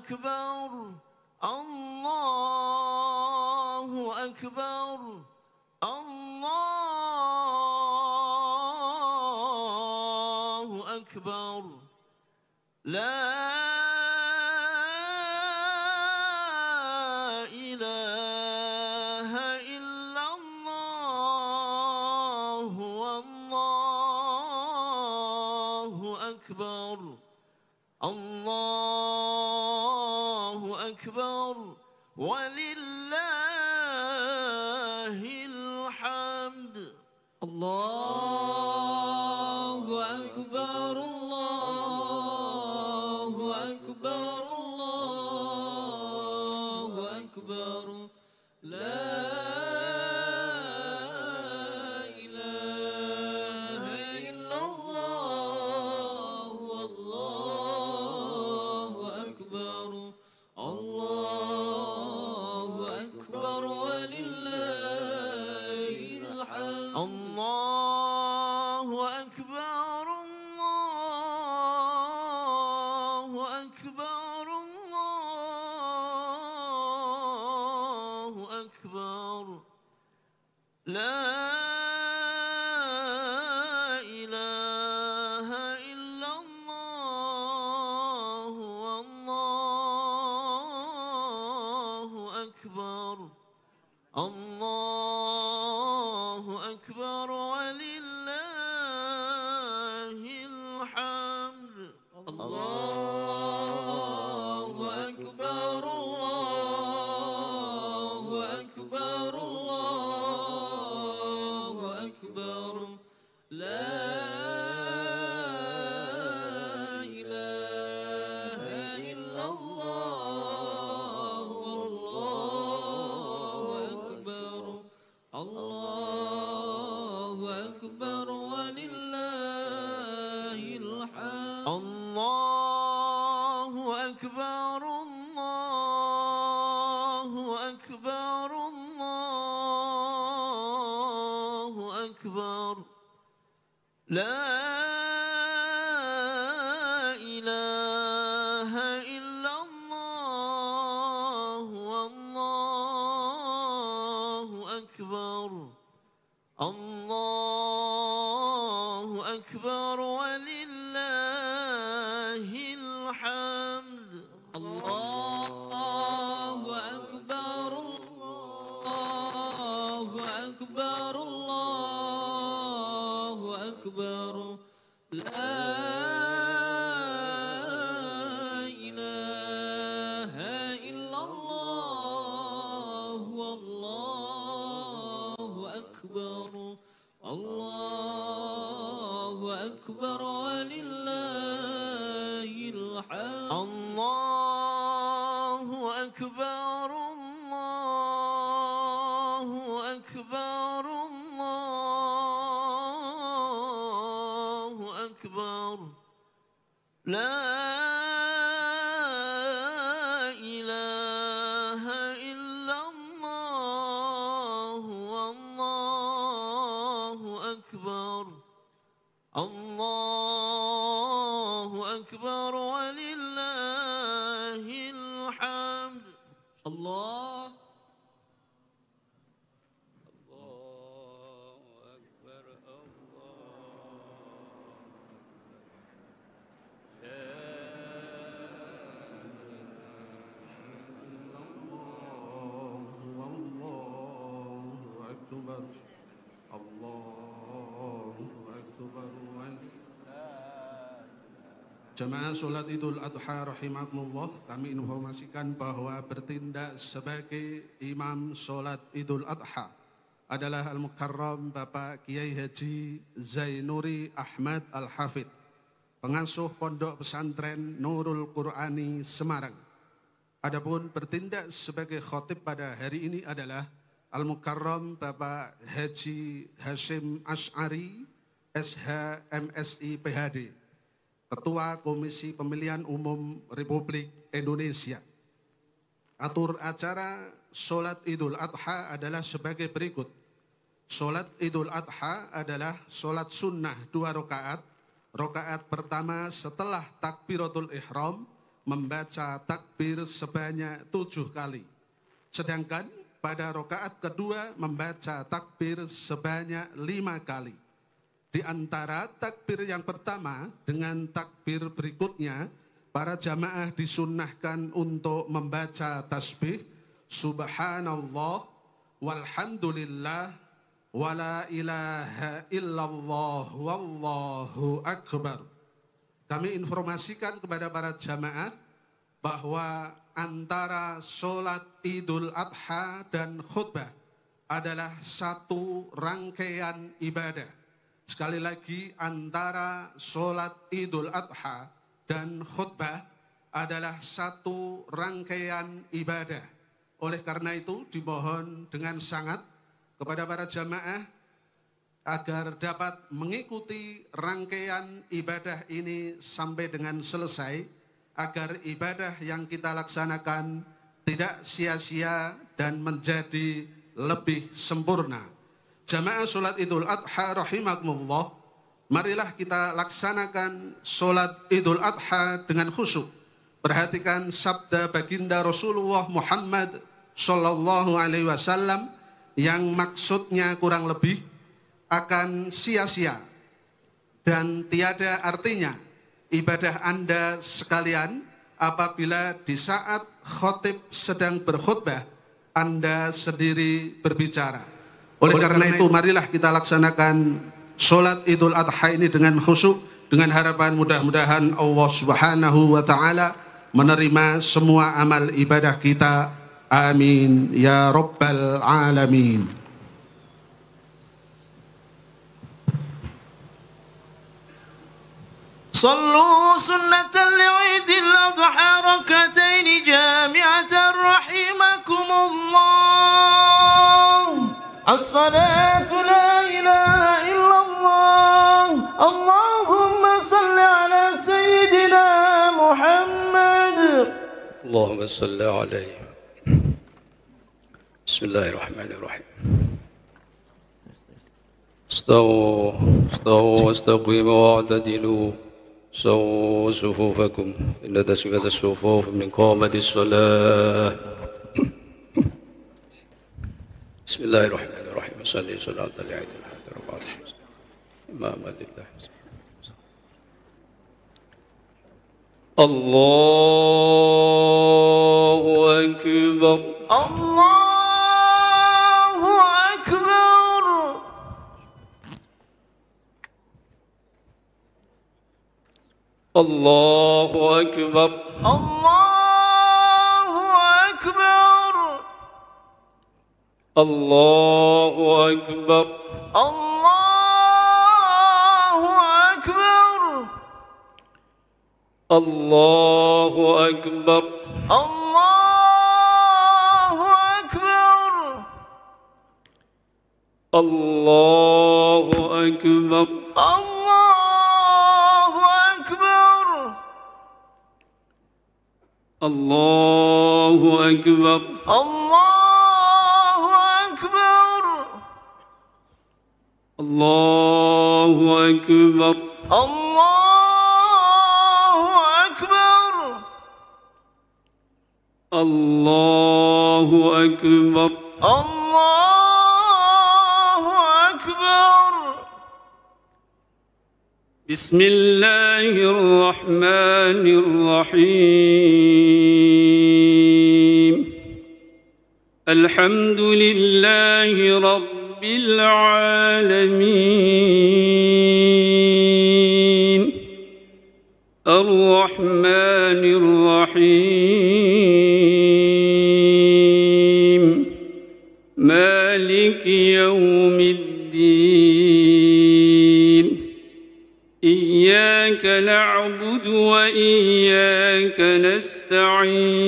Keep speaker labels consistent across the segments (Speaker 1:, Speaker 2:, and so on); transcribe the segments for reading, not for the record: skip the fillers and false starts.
Speaker 1: أكبر الله أكبر الله أكبر لا إله إلا الله والله أكبر الله أكبر ولله الحمد
Speaker 2: الله أكبر الله أكبر الله أكبر لا إله إلا الله والله أكبر الله أكبر ولله الحمد
Speaker 1: الله أكبر الله أكبر الله أكبر لا إله إلا الله والله أكبر الله أكبر ولله الحمد
Speaker 2: الله أكبر الله أكبر الله أكبر لا إله إلا الله والله أكبر الله أكبر ولله الحمد
Speaker 1: الله أكبر الله أكبر الله أكبر لا إله إلا الله والله أكبر الله أكبر ولله الحمد
Speaker 2: الله أكبر الله أكبر الله أكبر لا إله إلا الله والله أكبر الله أكبر ولله الحمد
Speaker 1: الله أكبر الله أكبر الله أكبر لا إله إلا الله والله أكبر الله أكبر ولله الحمد
Speaker 2: الله
Speaker 3: Jamaah sholat Idul Adha rahimakumullah, kami informasikan bahwa bertindak sebagai imam sholat Idul Adha adalah Al-Mukarram Bapak Kiai Haji Zainuri Ahmad Al-Hafid, pengasuh Pondok Pesantren Nurul Qur'ani Semarang. Adapun bertindak sebagai khotib pada hari ini adalah Al-Mukarram Bapak Haji Hashim Ash'ari SH MSI PhD, Ketua Komisi Pemilihan Umum Republik Indonesia. Atur acara sholat Idul Adha adalah sebagai berikut. Sholat Idul Adha adalah sholat sunnah 2 rakaat. Rakaat pertama setelah takbiratul ihram membaca takbir sebanyak 7 kali. Sedangkan pada rakaat kedua membaca takbir sebanyak 5 kali. Di antara takbir yang pertama dengan takbir berikutnya, para jamaah disunnahkan untuk membaca tasbih Subhanallah walhamdulillah wala ilaha illallah wallahu akbar. Kami informasikan kepada para jamaah bahwa antara sholat Idul Adha dan khutbah adalah satu rangkaian ibadah. Sekali lagi, antara sholat Idul Adha dan khutbah adalah satu rangkaian ibadah. Oleh karena itu, dimohon dengan sangat kepada para jamaah agar dapat mengikuti rangkaian ibadah ini sampai dengan selesai, agar ibadah yang kita laksanakan tidak sia-sia dan menjadi lebih sempurna. Jamaah sholat Idul Adha rahimakumullah, marilah kita laksanakan sholat Idul Adha dengan khusyuk. Perhatikan sabda baginda Rasulullah Muhammad Sallallahu Alaihi Wasallam yang maksudnya kurang lebih akan sia-sia dan tiada artinya ibadah Anda sekalian apabila di saat khotib sedang berkhutbah Anda sendiri berbicara. Oleh karena itu, marilah kita laksanakan sholat Idul Adha ini dengan khusyuk, dengan harapan mudah-mudahan Allah Subhanahu wa Ta'ala menerima semua amal ibadah kita. Amin ya Rabbal Alamin.
Speaker 1: صلوا سنة العيد الأضحى ركعتين جامعة رحمكم الله. الصلاة لا إله إلا الله. اللهم صل على سيدنا محمد.
Speaker 4: اللهم صل عليه. بسم الله الرحمن الرحيم. استووا واستقيموا واعتدلوا سووا صفوفكم إن تسوية الصفوف من قامة الصلاة. بسم الله الرحمن الرحيم. صلي صلاة العيد الحاضر بعد إماما لله. الله أكبر.
Speaker 1: الله أكبر.
Speaker 4: الله أكبر.
Speaker 1: الله أكبر.
Speaker 4: الله أكبر.
Speaker 1: الله أكبر.
Speaker 4: الله أكبر.
Speaker 1: الله أكبر.
Speaker 4: الله أكبر.
Speaker 1: الله أكبر.
Speaker 4: الله أكبر.
Speaker 1: الله أكبر.
Speaker 4: الله أكبر. بسم الله الرحمن الرحيم. الحمد لله رب العالمين الرحمن الرحيم مالك يوم الدين إياك نعبد وإياك نستعين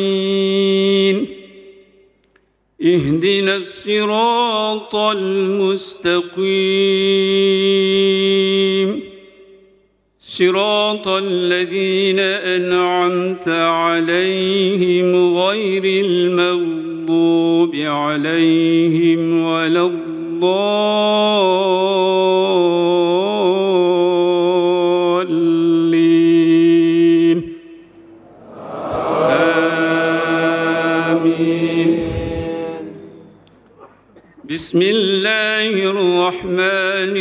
Speaker 4: اهدنا الصراط المستقيم صراط الذين أنعمت عليهم غير المغضوب عليهم ولا الضالين
Speaker 1: بسم الله الرحمن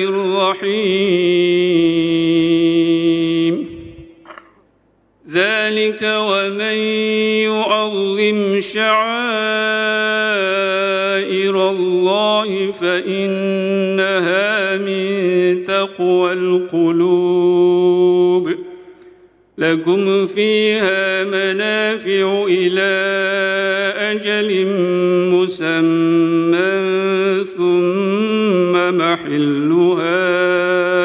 Speaker 1: الرحيم ذلك ومن يعظم شعائر الله فإنها من تقوى القلوب لكم فيها منافع إلى أجل مسمى ثم محلها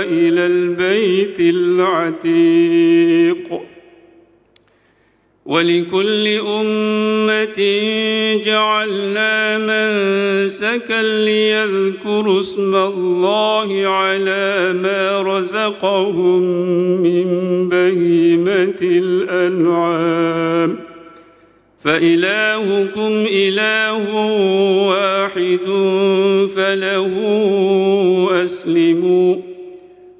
Speaker 1: إلى البيت العتيق ولكل أمة جعلنا منسكا ليذكروا اسم الله على ما رزقهم من بهيمة الأنعام فإلهكم إله واحد فله أسلموا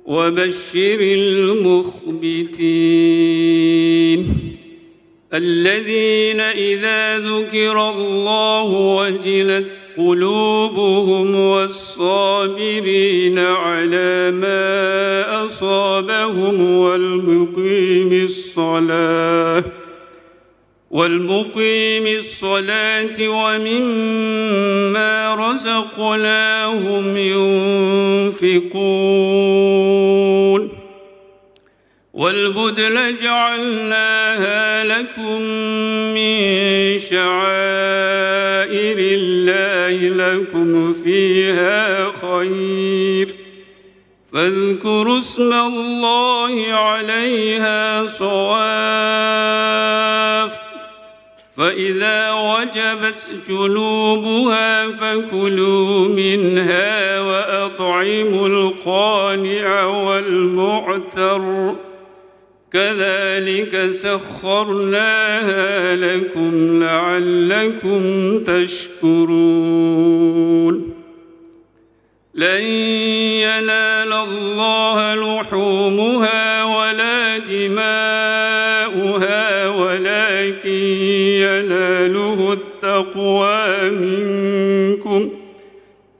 Speaker 1: وبشر المخبتين الذين إذا ذكر الله وجلت قلوبهم والصابرين على ما أصابهم والمقيم الصلاة ومما رزقناهم ينفقون والبدن جعلناها لكم من شعائر الله لكم فيها خير فاذكروا اسم الله عليها صواف فإذا وجبت جنوبها فكلوا منها وأطعموا القانع والمعتر كذلك سخرناها لكم لعلكم تشكرون لن ينال الله لحومها ولا دماؤها ولكن يناله التقوى منكم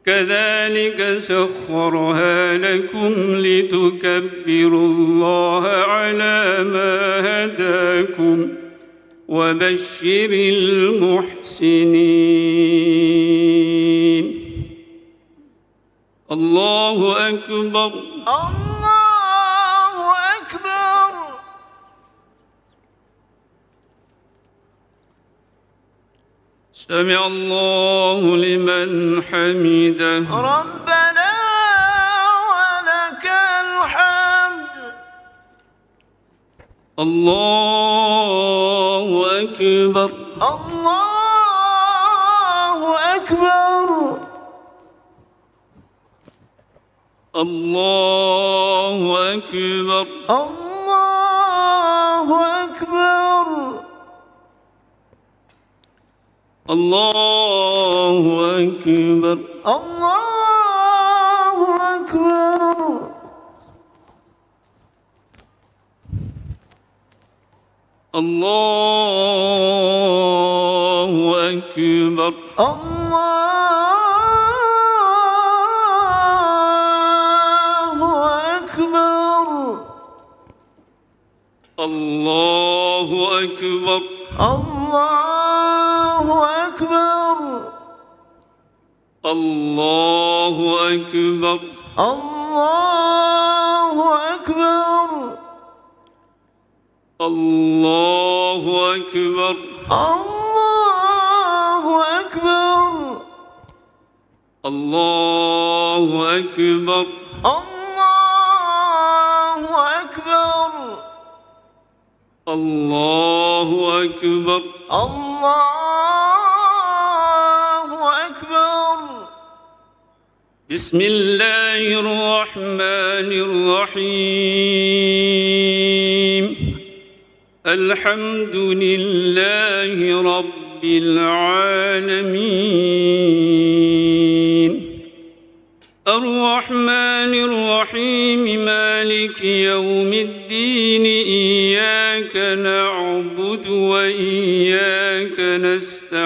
Speaker 1: كذلك سخرها لكم لتكبروا الله على ما هداكم وبشر المحسنين الله أكبر
Speaker 5: الله أكبر
Speaker 1: سمع الله لمن حمده
Speaker 5: ربنا ولك الحمد
Speaker 1: الله أكبر
Speaker 5: الله أكبر
Speaker 1: الله أكبر
Speaker 5: الله أكبر
Speaker 1: الله أكبر
Speaker 5: الله أكبر
Speaker 1: الله أكبر
Speaker 5: الله أكبر
Speaker 1: الله أكبر
Speaker 5: الله أكبر
Speaker 1: الله أكبر
Speaker 5: الله أكبر
Speaker 1: الله أكبر
Speaker 5: الله أكبر
Speaker 1: الله أكبر
Speaker 5: الله أكبر
Speaker 1: بسم الله الرحمن الرحيم الحمد لله رب العالمين الرحمن الرحيم مالك يوم الدين إياك نعبد وإياك نستعين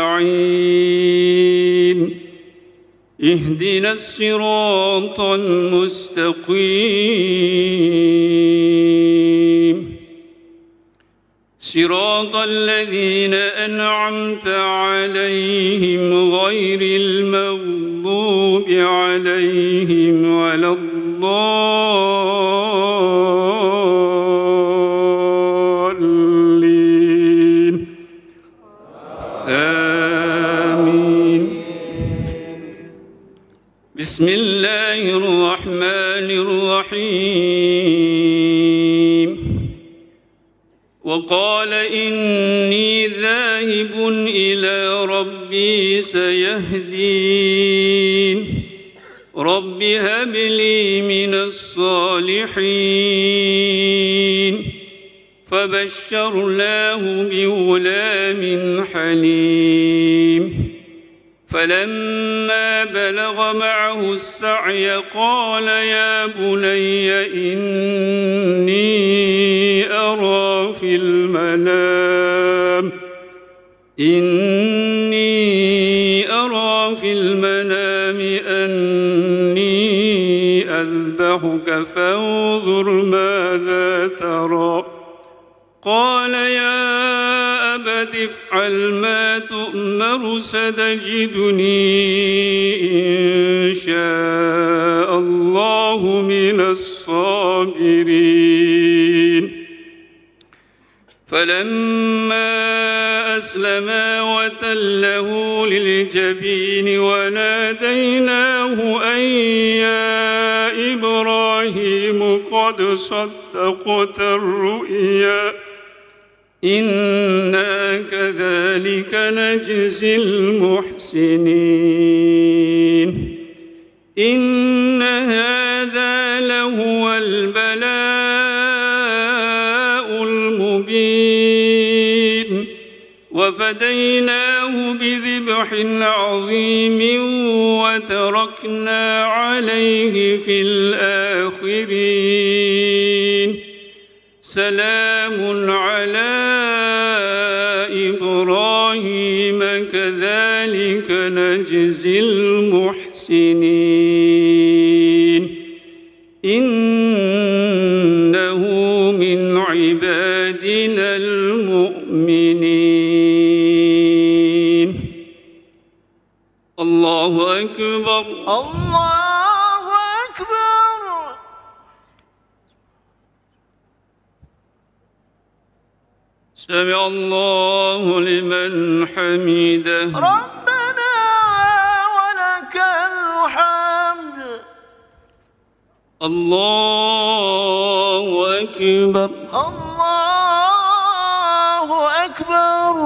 Speaker 1: اهدنا الصراط المستقيم صراط الذين أنعمت عليهم غير المغضوب عليهم ولا الضالين آمين. بسم الله الرحمن الرحيم. وقال إني ذاهب إلى ربي سيهدين رب هب لي من الصالحين فبشرناه بغلام حليم فلما بلغ معه السعي قال يا بني إني أرى في المنام أني أذبحك فانظر ماذا ترى قال يا أبت افعل ما تؤمر ستجدني إن شاء الله من الصابرين فلما أسلما وتله للجبين وناديناه أن يا إبراهيم قد صدقت الرؤيا إنا كذلك نجزي المحسنين إن هذا لهو البلاء المبين وفديناه بذبح عظيم وتركنا عليه في الآخرين سلام على إبراهيم كذلك نجزي المحسنين إنه من عبادنا المؤمنين. الله أكبر.
Speaker 5: الله أكبر.
Speaker 1: سمع الله لمن حمده.
Speaker 5: ربنا ولك الحمد.
Speaker 1: الله أكبر.
Speaker 5: الله أكبر.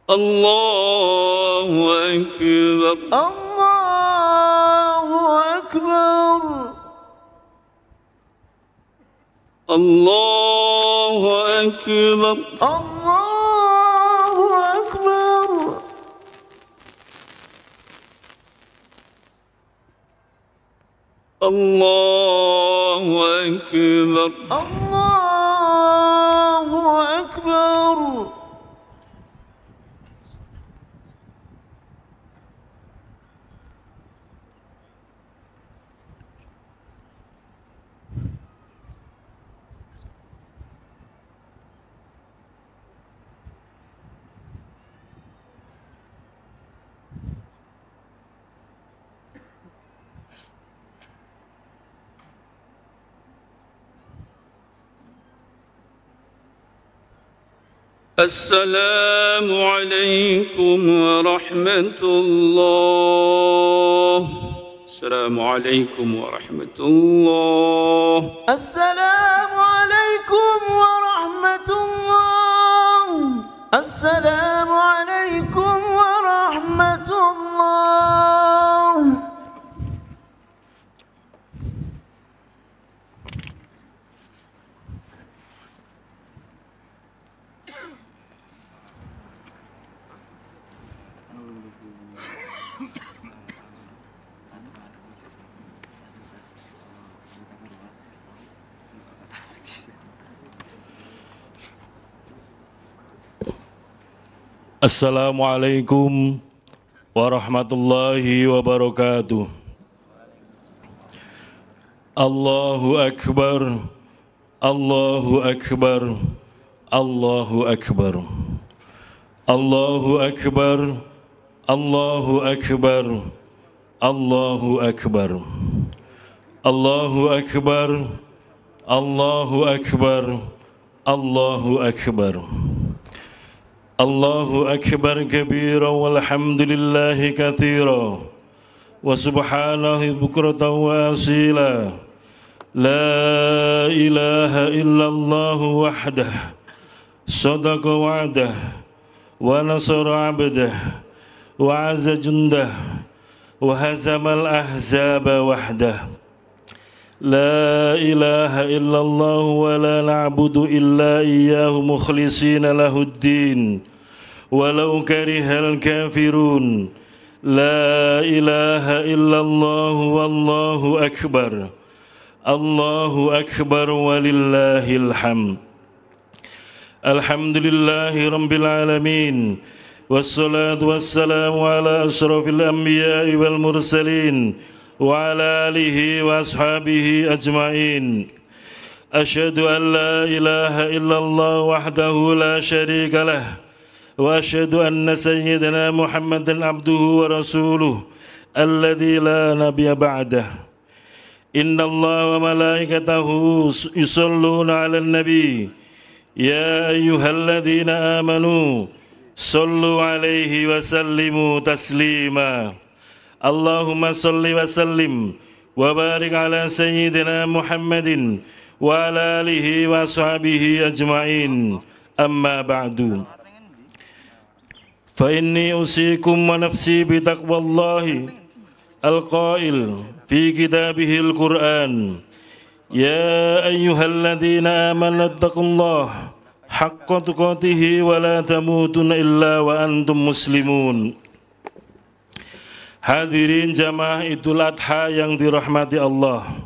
Speaker 1: الله أكبر.
Speaker 5: الله أكبر.
Speaker 1: الله أكبر.
Speaker 5: الله أكبر.
Speaker 1: الله أكبر.
Speaker 5: الله أكبر.
Speaker 1: السلام عليكم ورحمة الله. السلام عليكم ورحمة الله.
Speaker 5: السلام عليكم ورحمة الله. السلام عليكم ورحمة الله.
Speaker 6: Assalamualaikum warahmatullahi wabarakatuh. Allahu Akbar, Allahu Akbar, Allahu Akbar, Allahu Akbar, Allahu Akbar, Allahu Akbar, Allahu Akbar, Allahu Akbar, Allahu Akbar. Allahu Akbar kabira walhamdulillahi kathira wa subhanahu bukratan wa asila. La ilaha illallah wahdah sadaqa wa'dah wa nasara abdah wa azza jundah wa hazamal ahzaba wahdah. La ilaha illallah wa la na'budu illa iyyahu mukhlisina lahuddin walau karihal kafirun. La ilaha illallah wallahu akbar. Allahu akbar walillahil hamd. Alhamdulillahi rabbil alamin. Wassalatu wassalamu ala asyrafil anbiya'i wal mursalin wa ala alihi wa ashabihi ajma'in. Asyhadu an la ilaha illallah wahdahu la syarika lah wa asyhadu anna sayyidina Muhammadan abduhu wa rasuluh alladzi la nabiyya ba'dah. Inna Allah wa malaikatahu yusalluna 'alan nabi ya ayyuhalladzina amanu sallu 'alaihi wa sallimu taslima. Allahumma salli wa sallim wa barik ala sayyidina Muhammadin wa ala alihi wa sahbihi ajma'in. Amma ba'du. Fa inni usikum wa nafsi bi taqwallahi al-qail fi kitabihil Qur'an. Ya ayyuhalladzina amanu taqullaha haqqa tuqatih wa la tamutunna illa wa antum muslimun. Hadirin jamaah Idul Adha yang dirahmati Allah.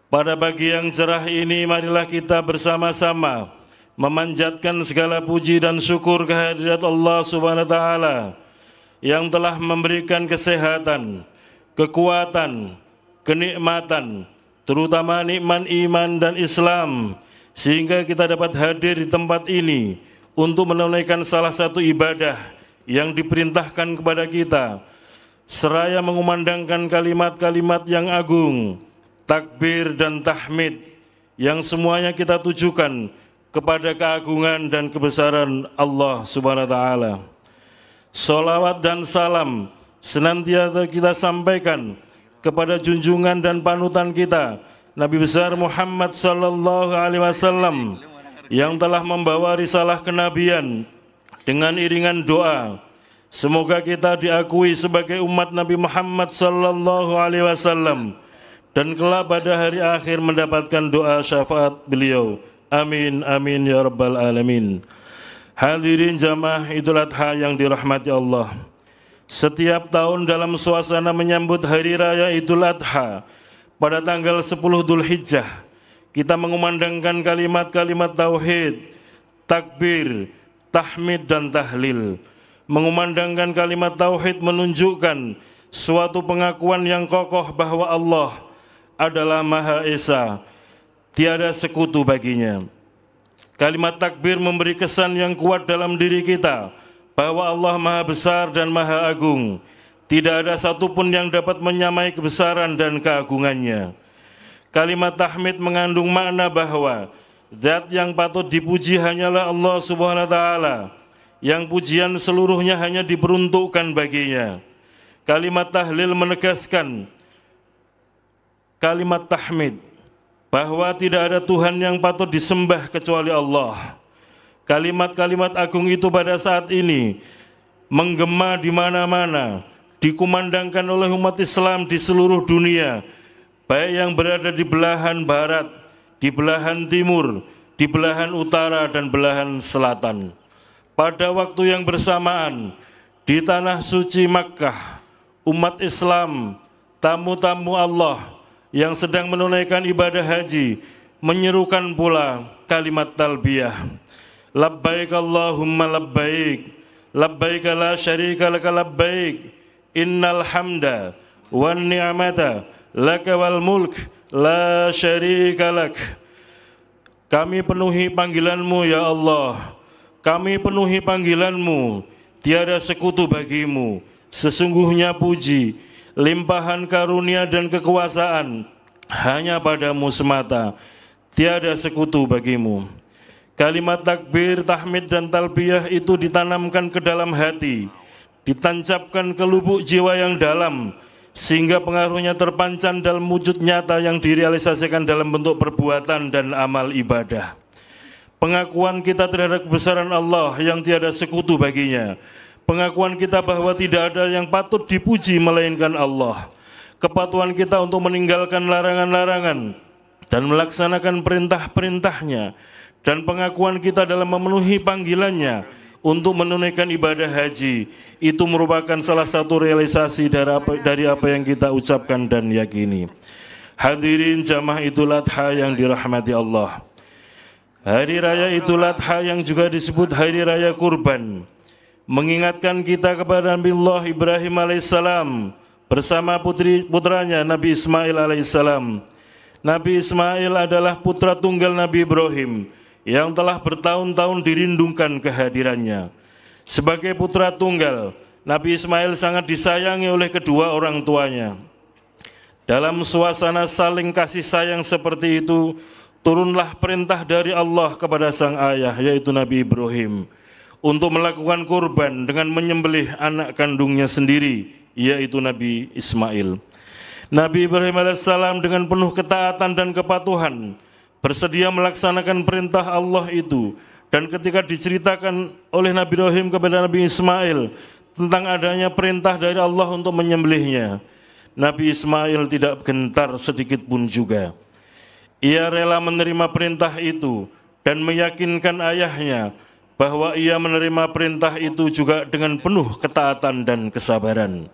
Speaker 6: Pada pagi yang cerah ini marilah kita bersama-sama memanjatkan segala puji dan syukur kehadirat Allah Subhanahu wa taala yang telah memberikan kesehatan, kekuatan, kenikmatan, terutama nikmat iman dan Islam sehingga kita dapat hadir di tempat ini untuk menunaikan salah satu ibadah yang diperintahkan kepada kita, seraya mengumandangkan kalimat-kalimat yang agung, takbir dan tahmid yang semuanya kita tujukan kepada keagungan dan kebesaran Allah Subhanahu wa taala. Salawat dan salam senantiasa kita sampaikan kepada junjungan dan panutan kita Nabi besar Muhammad sallallahu alaihi wasallam yang telah membawa risalah kenabian dengan iringan doa. Semoga kita diakui sebagai umat Nabi Muhammad sallallahu alaihi wasallam dan kelak pada hari akhir mendapatkan doa syafaat beliau. Amin amin ya rabbal alamin. Hadirin jamaah Idul Adha yang dirahmati Allah. Setiap tahun dalam suasana menyambut hari raya Idul Adha pada tanggal 10 Dzulhijjah kita mengumandangkan kalimat-kalimat tauhid, takbir, tahmid dan tahlil. Mengumandangkan kalimat tauhid menunjukkan suatu pengakuan yang kokoh bahwa Allah adalah Maha Esa, tiada sekutu baginya. Kalimat takbir memberi kesan yang kuat dalam diri kita bahwa Allah Maha Besar dan Maha Agung. Tidak ada satupun yang dapat menyamai kebesaran dan keagungannya. Kalimat tahmid mengandung makna bahwa zat yang patut dipuji hanyalah Allah Subhanahu wa taala, yang pujian seluruhnya hanya diperuntukkan baginya. Kalimat tahlil menegaskan kalimat tahmid bahwa tidak ada Tuhan yang patut disembah kecuali Allah. Kalimat-kalimat agung itu pada saat ini menggema di mana-mana, dikumandangkan oleh umat Islam di seluruh dunia, baik yang berada di belahan barat, di belahan timur, di belahan utara dan belahan selatan. Pada waktu yang bersamaan di tanah suci Makkah, umat Islam, tamu-tamu Allah yang sedang menunaikan ibadah haji menyerukan pula kalimat talbiyah. Labbaik Allahumma labbaik, labbaik la syarika laka labbaik, innal hamda wan ni'mata laka wal mulk la syarika lak. Kami penuhi panggilan-Mu ya Allah, kami penuhi panggilan-Mu, tiada sekutu bagimu. Sesungguhnya puji, limpahan karunia dan kekuasaan hanya padamu semata, tiada sekutu bagimu. Kalimat takbir, tahmid dan talbiyah itu ditanamkan ke dalam hati, ditancapkan ke lubuk jiwa yang dalam, sehingga pengaruhnya terpancar dalam wujud nyata yang direalisasikan dalam bentuk perbuatan dan amal ibadah. Pengakuan kita terhadap kebesaran Allah yang tiada sekutu baginya. Pengakuan kita bahwa tidak ada yang patut dipuji melainkan Allah. Kepatuhan kita untuk meninggalkan larangan-larangan dan melaksanakan perintah-perintahnya. Dan pengakuan kita dalam memenuhi panggilannya untuk menunaikan ibadah haji, itu merupakan salah satu realisasi dari apa yang kita ucapkan dan yakini. Hadirin jamaah Idul Adha yang dirahmati Allah. Hari Raya Idul Adha yang juga disebut Hari Raya Kurban mengingatkan kita kepada Nabiullah Ibrahim alaihissalam bersama putranya Nabi Ismail alaihissalam. Nabi Ismail adalah putra tunggal Nabi Ibrahim yang telah bertahun-tahun dirindungkan kehadirannya. Sebagai putra tunggal, Nabi Ismail sangat disayangi oleh kedua orang tuanya. Dalam suasana saling kasih sayang seperti itu, turunlah perintah dari Allah kepada sang ayah, yaitu Nabi Ibrahim, untuk melakukan kurban dengan menyembelih anak kandungnya sendiri, yaitu Nabi Ismail. Nabi Ibrahim alaihissalam dengan penuh ketaatan dan kepatuhan bersedia melaksanakan perintah Allah itu. Dan ketika diceritakan oleh Nabi Ibrahim kepada Nabi Ismail tentang adanya perintah dari Allah untuk menyembelihnya, Nabi Ismail tidak gentar sedikit pun juga. Ia rela menerima perintah itu dan meyakinkan ayahnya bahwa ia menerima perintah itu juga dengan penuh ketaatan dan kesabaran.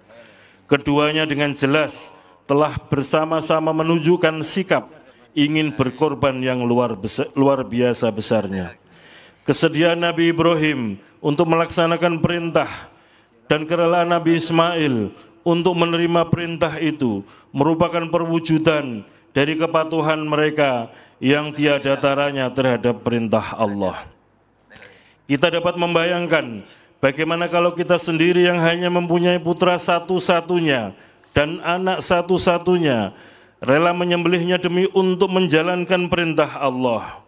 Speaker 6: Keduanya dengan jelas telah bersama-sama menunjukkan sikap ingin berkorban yang luar biasa besarnya. Kesediaan Nabi Ibrahim untuk melaksanakan perintah dan kerelaan Nabi Ismail untuk menerima perintah itu merupakan perwujudan dari kepatuhan mereka yang tiada taranya terhadap perintah Allah. Kita dapat membayangkan bagaimana kalau kita sendiri yang hanya mempunyai putra satu-satunya dan anak satu-satunya rela menyembelihnya demi untuk menjalankan perintah Allah.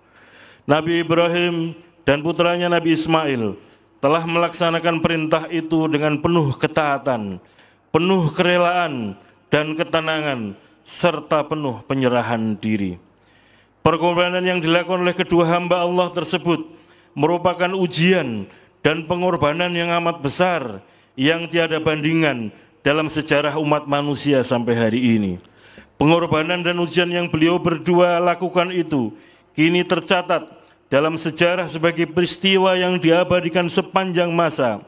Speaker 6: Nabi Ibrahim dan putranya Nabi Ismail telah melaksanakan perintah itu dengan penuh ketaatan, penuh kerelaan dan ketenangan, serta penuh penyerahan diri. Pengorbanan yang dilakukan oleh kedua hamba Allah tersebut merupakan ujian dan pengorbanan yang amat besar yang tiada bandingan dalam sejarah umat manusia sampai hari ini. Pengorbanan dan ujian yang beliau berdua lakukan itu kini tercatat dalam sejarah sebagai peristiwa yang diabadikan sepanjang masa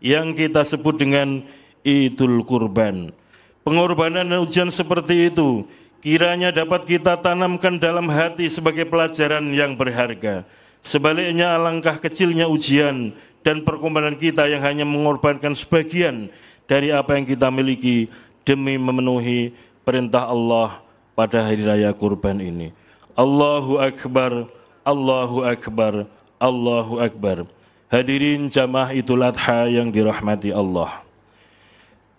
Speaker 6: yang kita sebut dengan Idul Kurban. Pengorbanan dan ujian seperti itu kiranya dapat kita tanamkan dalam hati sebagai pelajaran yang berharga. Sebaliknya alangkah kecilnya ujian dan pengorbanan kita yang hanya mengorbankan sebagian dari apa yang kita miliki demi memenuhi perintah Allah pada hari raya kurban ini. Allahu Akbar, Allahu Akbar, Allahu Akbar. Hadirin jamaah Idul Adha yang dirahmati Allah.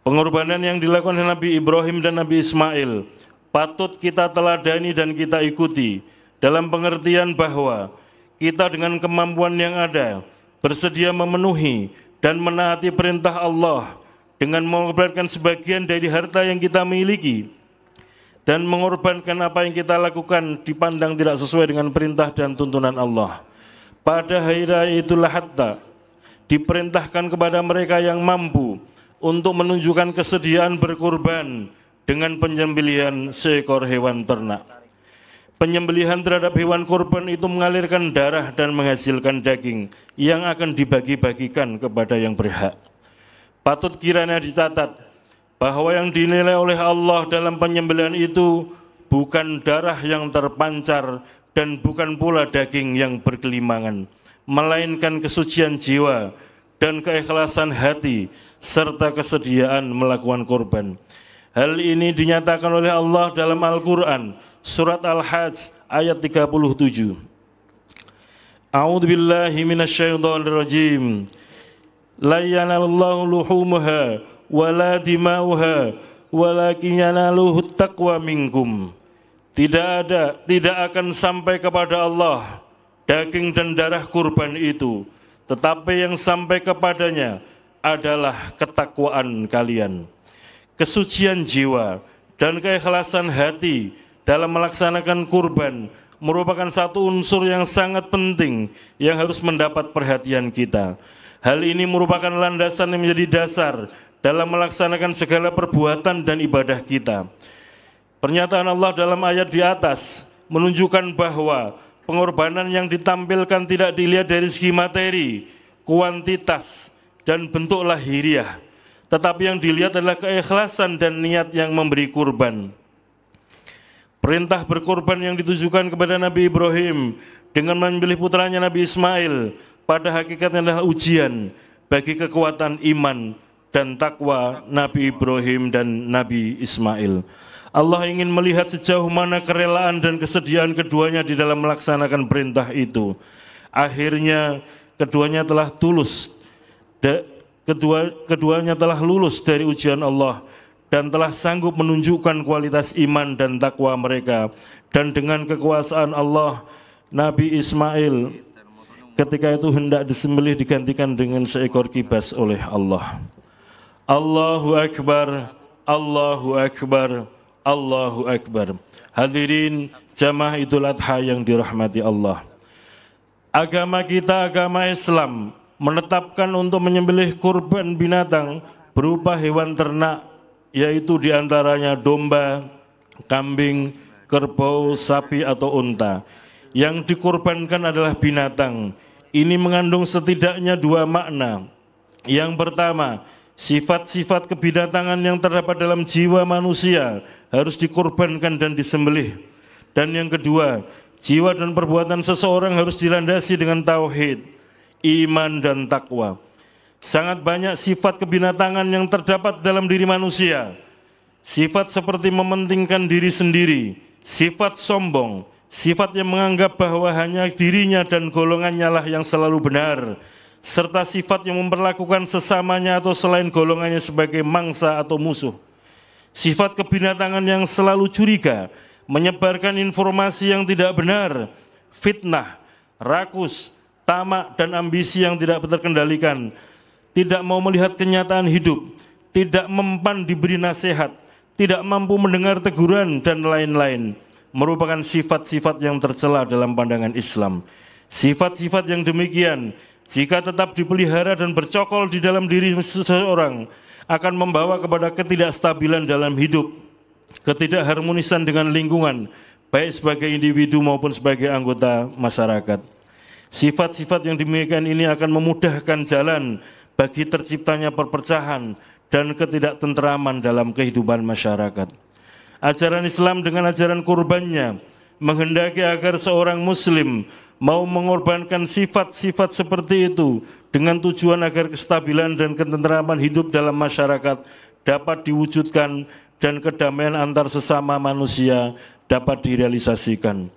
Speaker 6: Pengorbanan yang dilakukan Nabi Ibrahim dan Nabi Ismail patut kita teladani dan kita ikuti dalam pengertian bahwa kita dengan kemampuan yang ada bersedia memenuhi dan menaati perintah Allah dengan mengorbankan sebagian dari harta yang kita miliki dan mengorbankan apa yang kita lakukan dipandang tidak sesuai dengan perintah dan tuntunan Allah. Pada hari raya Idul Adha diperintahkan kepada mereka yang mampu untuk menunjukkan kesediaan berkorban dengan penyembelihan seekor hewan ternak. Penyembelihan terhadap hewan kurban itu mengalirkan darah dan menghasilkan daging yang akan dibagi-bagikan kepada yang berhak. Patut kiranya dicatat bahwa yang dinilai oleh Allah dalam penyembelihan itu bukan darah yang terpancar dan bukan pula daging yang berkelimangan, melainkan kesucian jiwa dan keikhlasan hati serta kesediaan melakukan kurban. Hal ini dinyatakan oleh Allah dalam Al-Quran surat Al-Hajj ayat 37. A'udzu billahi minasyaitonir rajim. La yanalallahu luhumuha wala dimauha walakin yanaluhu taqwa minkum. Tidak akan sampai kepada Allah daging dan darah kurban itu, tetapi yang sampai kepadanya adalah ketakwaan kalian. Kesucian jiwa dan keikhlasan hati dalam melaksanakan kurban merupakan satu unsur yang sangat penting yang harus mendapat perhatian kita. Hal ini merupakan landasan yang menjadi dasar dalam melaksanakan segala perbuatan dan ibadah kita. Pernyataan Allah dalam ayat di atas menunjukkan bahwa pengorbanan yang ditampilkan tidak dilihat dari segi materi, kuantitas, dan bentuk lahiriah, tetapi yang dilihat adalah keikhlasan dan niat yang memberi kurban. Perintah berkorban yang ditujukan kepada Nabi Ibrahim dengan memilih putranya Nabi Ismail pada hakikatnya adalah ujian bagi kekuatan iman dan takwa Nabi Ibrahim dan Nabi Ismail. Allah ingin melihat sejauh mana kerelaan dan kesediaan keduanya di dalam melaksanakan perintah itu. Akhirnya keduanya telah lulus dari ujian Allah dan telah sanggup menunjukkan kualitas iman dan takwa mereka. Dan dengan kekuasaan Allah, Nabi Ismail ketika itu hendak disembelih digantikan dengan seekor kibas oleh Allah. Allahu Akbar, Allahu Akbar, Allahu Akbar. Hadirin jamaah Idul Adha yang dirahmati Allah. Agama kita, agama Islam, menetapkan untuk menyembelih kurban binatang berupa hewan ternak, yaitu diantaranya domba, kambing, kerbau, sapi atau unta. Yang dikurbankan adalah binatang. Ini mengandung setidaknya dua makna. Yang pertama, sifat-sifat kebinatangan yang terdapat dalam jiwa manusia harus dikorbankan dan disembelih. Dan yang kedua, jiwa dan perbuatan seseorang harus dilandasi dengan tauhid, iman dan takwa. Sangat banyak sifat kebinatangan yang terdapat dalam diri manusia. Sifat seperti mementingkan diri sendiri, sifat sombong, sifat yang menganggap bahwa hanya dirinya dan golongannya lah yang selalu benar, serta sifat yang memperlakukan sesamanya atau selain golongannya sebagai mangsa atau musuh. Sifat kebinatangan yang selalu curiga, menyebarkan informasi yang tidak benar, fitnah, rakus, tamak, dan ambisi yang tidak terkendalikan, tidak mau melihat kenyataan hidup, tidak mempan diberi nasihat, tidak mampu mendengar teguran, dan lain-lain, merupakan sifat-sifat yang tercela dalam pandangan Islam. Sifat-sifat yang demikian, jika tetap dipelihara dan bercokol di dalam diri seseorang, akan membawa kepada ketidakstabilan dalam hidup, ketidakharmonisan dengan lingkungan, baik sebagai individu maupun sebagai anggota masyarakat. Sifat-sifat yang demikian ini akan memudahkan jalan bagi terciptanya perpecahan dan ketidaktentraman dalam kehidupan masyarakat. Ajaran Islam dengan ajaran kurbannya menghendaki agar seorang muslim mau mengorbankan sifat-sifat seperti itu dengan tujuan agar kestabilan dan ketentraman hidup dalam masyarakat dapat diwujudkan dan kedamaian antar sesama manusia dapat direalisasikan.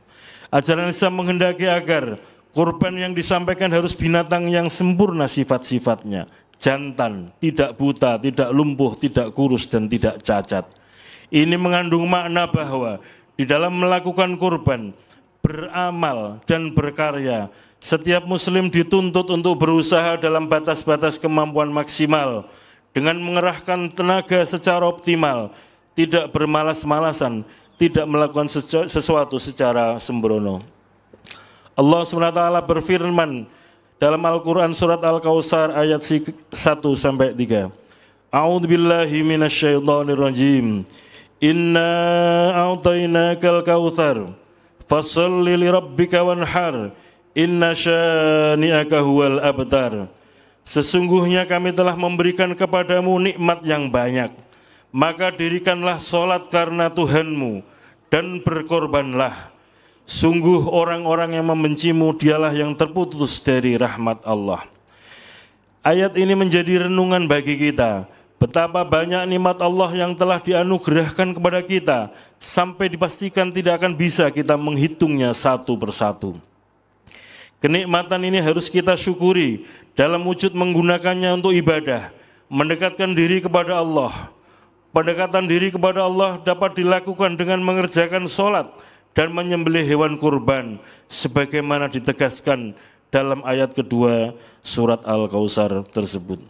Speaker 6: Ajaran Islam menghendaki agar kurban yang disampaikan harus binatang yang sempurna sifat-sifatnya, jantan, tidak buta, tidak lumpuh, tidak kurus, dan tidak cacat. Ini mengandung makna bahwa di dalam melakukan kurban, beramal dan berkarya, setiap muslim dituntut untuk berusaha dalam batas-batas kemampuan maksimal dengan mengerahkan tenaga secara optimal, tidak bermalas-malasan, tidak melakukan sesuatu secara sembrono. Allah SWT berfirman dalam Al-Quran surat Al-Kautsar ayat 1-3. A'udzu billahi minasyaitonir rajim. Inna a'tainakal kautsar fasholli lirabbika wanhar inna syani'aka huwal abtar. Sesungguhnya kami telah memberikan kepadamu nikmat yang banyak, maka dirikanlah sholat karena Tuhanmu dan berkorbanlah. Sungguh orang-orang yang membencimu dialah yang terputus dari rahmat Allah. Ayat ini menjadi renungan bagi kita. Betapa banyak nikmat Allah yang telah dianugerahkan kepada kita, sampai dipastikan tidak akan bisa kita menghitungnya satu persatu. Kenikmatan ini harus kita syukuri dalam wujud menggunakannya untuk ibadah, mendekatkan diri kepada Allah. Pendekatan diri kepada Allah dapat dilakukan dengan mengerjakan sholat dan menyembelih hewan kurban, sebagaimana ditegaskan dalam ayat kedua surat Al-Kautsar tersebut.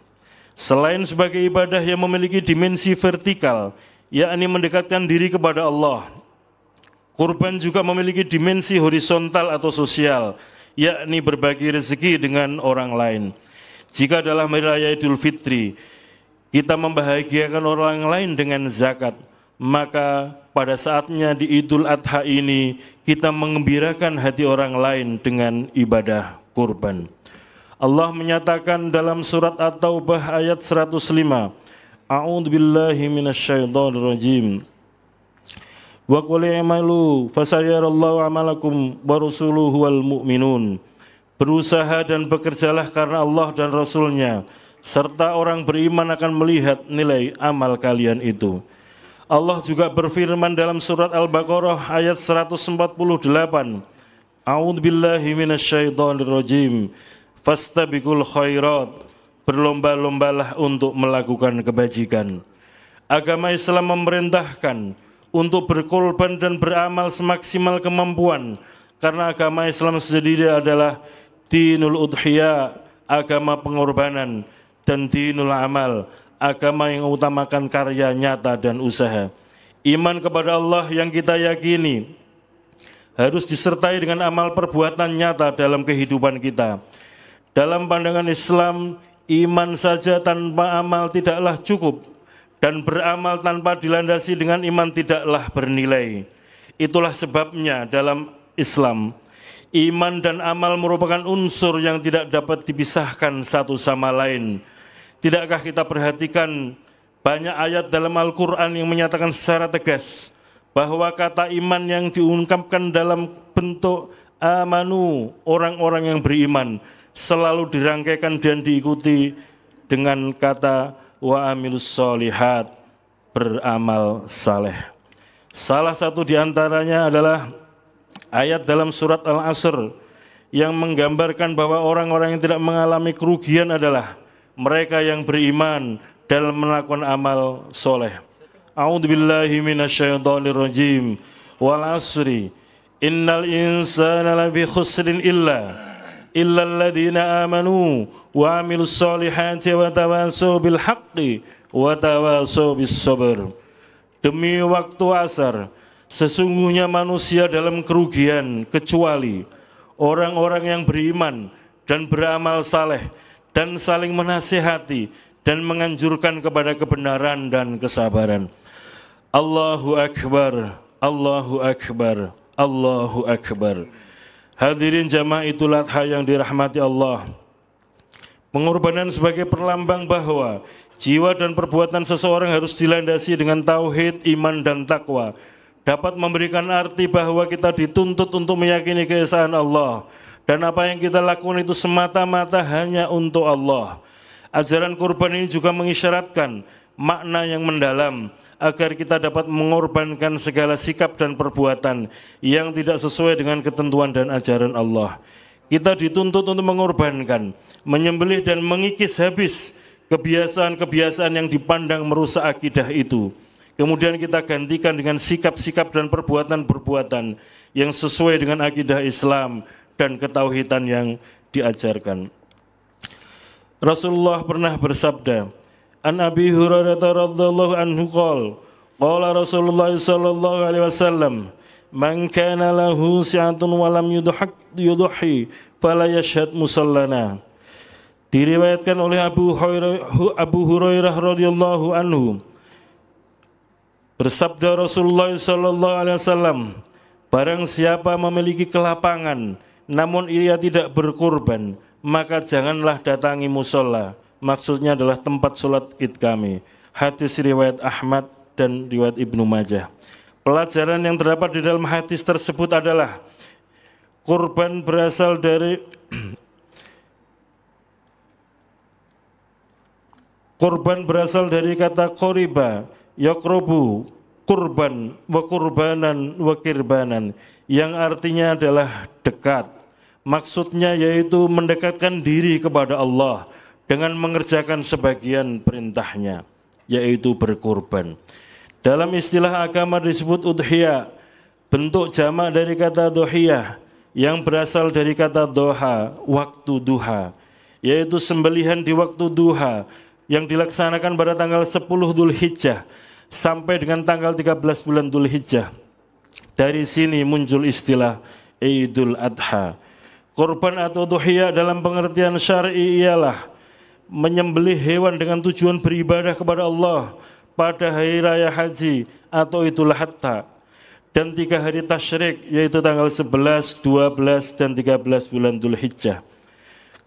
Speaker 6: Selain sebagai ibadah yang memiliki dimensi vertikal, yakni mendekatkan diri kepada Allah, kurban juga memiliki dimensi horizontal atau sosial, yakni berbagi rezeki dengan orang lain. Jika dalam hari raya Idul Fitri kita membahagiakan orang lain dengan zakat, maka pada saatnya di Idul Adha ini kita mengembirakan hati orang lain dengan ibadah kurban. Allah menyatakan dalam surat At-Taubah ayat 105, A'udzubillahi minasyaitonirrajim. Wa qul i'malu fasayarallahu 'amalakum wa rasuluhu wal mu'minun. Berusaha dan bekerjalah karena Allah dan Rasul-Nya, serta orang beriman akan melihat nilai amal kalian itu. Allah juga berfirman dalam surat Al-Baqarah ayat 148, A'udzubillahi minasyaitonirrajim. Fastabiqul khairat. Berlomba-lombalah untuk melakukan kebajikan. Agama Islam memerintahkan untuk berkorban dan beramal semaksimal kemampuan, karena agama Islam sendiri adalah dinul udhiya, agama pengorbanan, dan dinul amal, agama yang mengutamakan karya nyata dan usaha. Iman kepada Allah yang kita yakini harus disertai dengan amal perbuatan nyata dalam kehidupan kita. Dalam pandangan Islam, iman saja tanpa amal tidaklah cukup, dan beramal tanpa dilandasi dengan iman tidaklah bernilai. Itulah sebabnya dalam Islam, iman dan amal merupakan unsur yang tidak dapat dipisahkan satu sama lain. Tidakkah kita perhatikan banyak ayat dalam Al-Quran yang menyatakan secara tegas bahwa kata iman yang diungkapkan dalam bentuk amanu, orang-orang yang beriman, selalu dirangkaikan dan diikuti dengan kata wa amilus solihat, beramal saleh. Salah satu di antaranya adalah ayat dalam surat Al-Asr yang menggambarkan bahwa orang-orang yang tidak mengalami kerugian adalah mereka yang beriman dalam melakukan amal soleh. A'udzubillahi minasyaitonirrajim. Wal asri innal insana lafi khusrin illa alladziina amanu wa 'amilus solihati wa tawassaw bil haqqi wa tawassaw bis sabr. Demi waktu asar, sesungguhnya manusia dalam kerugian kecuali orang-orang yang beriman dan beramal saleh dan saling menasihati dan menganjurkan kepada kebenaran dan kesabaran. Allahu Akbar, Allahu Akbar, Allahu Akbar. Hadirin jamaah Idul Adha yang dirahmati Allah, pengorbanan sebagai perlambang bahwa jiwa dan perbuatan seseorang harus dilandasi dengan tauhid, iman, dan takwa, dapat memberikan arti bahwa kita dituntut untuk meyakini keesaan Allah, dan apa yang kita lakukan itu semata-mata hanya untuk Allah. Ajaran kurban ini juga mengisyaratkan makna yang mendalam agar kita dapat mengorbankan segala sikap dan perbuatan yang tidak sesuai dengan ketentuan dan ajaran Allah. Kita dituntut untuk mengorbankan, menyembelih dan mengikis habis kebiasaan-kebiasaan yang dipandang merusak akidah itu. Kemudian kita gantikan dengan sikap-sikap dan perbuatan-perbuatan yang sesuai dengan akidah Islam dan ketauhidan yang diajarkan. Rasulullah pernah bersabda, An Abi Hurairah radhiyallahu anhu qala Rasulullah sallallahu alaihi wasallam, man kana lahu si'atun wa lam yudhi fala yashhad musallana. Diriwayatkan oleh Abu Hurairah radhiyallahu anhu, bersabda Rasulullah sallallahu alaihi wasallam, barang siapa memiliki kelapangan namun ia tidak berkurban, maka janganlah datangi musola. Maksudnya adalah tempat sholat id kami. Hadis riwayat Ahmad dan riwayat Ibnu Majah. Pelajaran yang terdapat di dalam hadis tersebut adalah kurban berasal dari Kurban berasal dari kata qoriba, yaqrubu, kurban, wa kurbanan, wa kirbanan, yang artinya adalah dekat. Maksudnya yaitu mendekatkan diri kepada Allah dengan mengerjakan sebagian perintahnya, yaitu berkurban. Dalam istilah agama disebut udhiyah, bentuk jamak dari kata dohiyah yang berasal dari kata doha, waktu duha, yaitu sembelihan di waktu duha yang dilaksanakan pada tanggal 10 Dzulhijjah sampai dengan tanggal 13 bulan Dzulhijjah. Dari sini muncul istilah Idul Adha. Kurban atau udhiyah dalam pengertian syar'i ialah menyembelih hewan dengan tujuan beribadah kepada Allah pada hari raya haji atau Idul Adha dan 3 hari tasyrik, yaitu tanggal 11, 12, dan 13 bulan Dzulhijjah.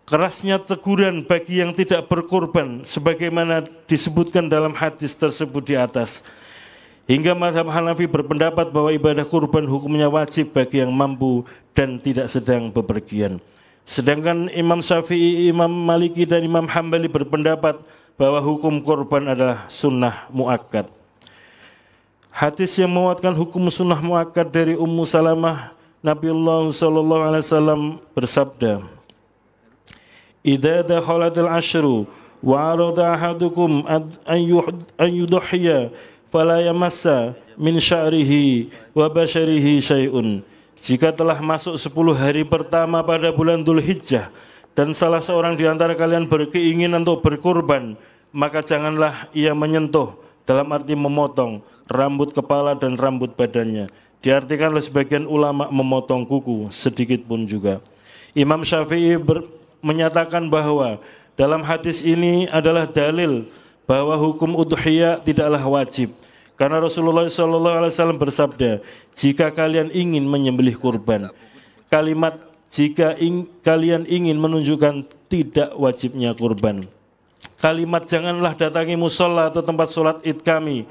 Speaker 6: Kerasnya teguran bagi yang tidak berkurban sebagaimana disebutkan dalam hadis tersebut di atas. Hingga mazhab Hanafi berpendapat bahwa ibadah kurban hukumnya wajib bagi yang mampu dan tidak sedang bepergian. Sedangkan Imam Syafi'i, Imam Maliki, dan Imam Hambali berpendapat bahwa hukum kurban adalah sunnah muakkad. Hadis yang menguatkan hukum sunnah muakkad dari Ummu Salamah, Nabiullah SAW bersabda, "Idza dakhalatil ashru wa arada ahadukum an yudhiya fala yamassa min sya'rihi wa basharihi syai'un." Jika telah masuk 10 hari pertama pada bulan Dzulhijjah dan salah seorang di antara kalian berkeinginan untuk berkurban, maka janganlah ia menyentuh, dalam arti memotong, rambut kepala dan rambut badannya. Diartikan oleh sebagian ulama memotong kuku sedikit pun juga. Imam Syafi'i menyatakan bahwa dalam hadis ini adalah dalil bahwa hukum udhiyah tidaklah wajib. Karena Rasulullah SAW bersabda, jika kalian ingin menyembelih kurban. Kalimat jika kalian ingin menunjukkan tidak wajibnya kurban. Kalimat janganlah datangi musola atau tempat sholat id kami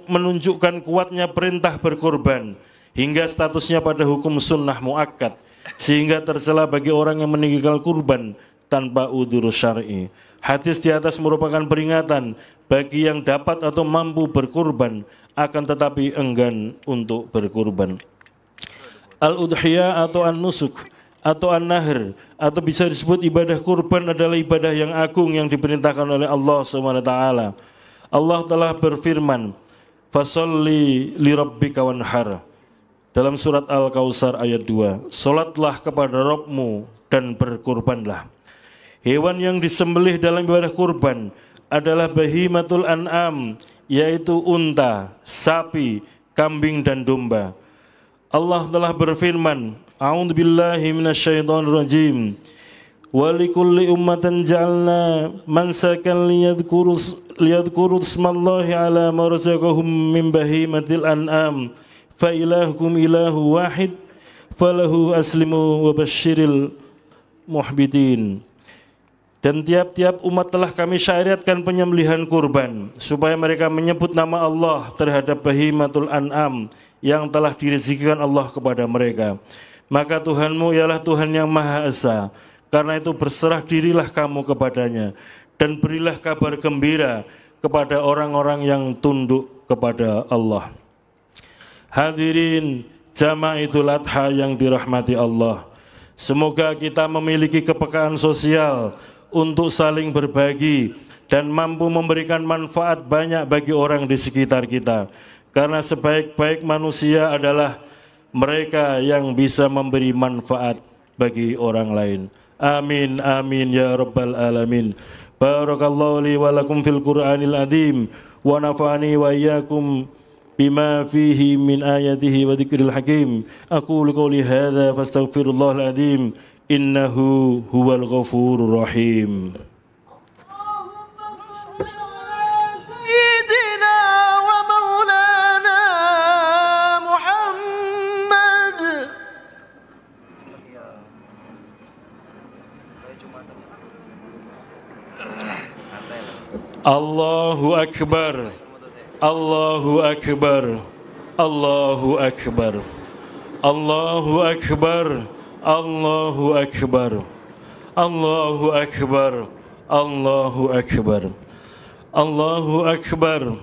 Speaker 6: menunjukkan kuatnya perintah berkurban hingga statusnya pada hukum sunnah muakkad, sehingga tercela bagi orang yang meninggal kurban tanpa udzur syar'i. Hadis di atas merupakan peringatan bagi yang dapat atau mampu berkurban akan tetapi enggan untuk berkurban. Al-udhiyah atau an-nusuk atau an-nahr atau bisa disebut ibadah kurban adalah ibadah yang agung yang diperintahkan oleh Allah SWT. Allah telah berfirman, "Fasholli li rabbika wanhar." Dalam surat Al-Kautsar ayat 2, "Salatlah kepada Rabbmu dan berkurbanlah." Hewan yang disembelih dalam ibadah kurban adalah bahimatul an'am, yaitu unta, sapi, kambing, dan domba. Allah telah berfirman, "A'udzubillahi minasyaitonirrajim. Wa likulli ummatin ja'alna mansakan liyadhkuru ismallahi ala ma razaqahum min bahimatil an'am. Fa ilahukum ilahu wahid falahu aslimu wa basyiril muhbitin." Dan tiap-tiap umat telah kami syariatkan penyembelihan kurban supaya mereka menyebut nama Allah terhadap bahimatul an'am yang telah direzekikan Allah kepada mereka. Maka Tuhanmu ialah Tuhan yang Maha Esa. Karena itu berserah dirilah kamu kepadanya dan berilah kabar gembira kepada orang-orang yang tunduk kepada Allah. Hadirin jamaah Idul Adha yang dirahmati Allah, semoga kita memiliki kepekaan sosial untuk saling berbagi dan mampu memberikan manfaat banyak bagi orang di sekitar kita. Karena sebaik-baik manusia adalah mereka yang bisa memberi manfaat bagi orang lain. Amin, amin ya rabbal alamin. Barakallahu li wa lakum fil Qur'anil azim wa nafa'ani wa iyyakum bima fihi min ayatihi wa dzikril hakim. Aqulu qouli hadza fastaghfirullahal azim. Innahu huwal ghafurur rahim. Allahu Akbar, Allahu Akbar, Allahu Akbar, Allahu Akbar, Allahu Akbar, Allahu Akbar, Allahu Akbar. Allahu Akbar.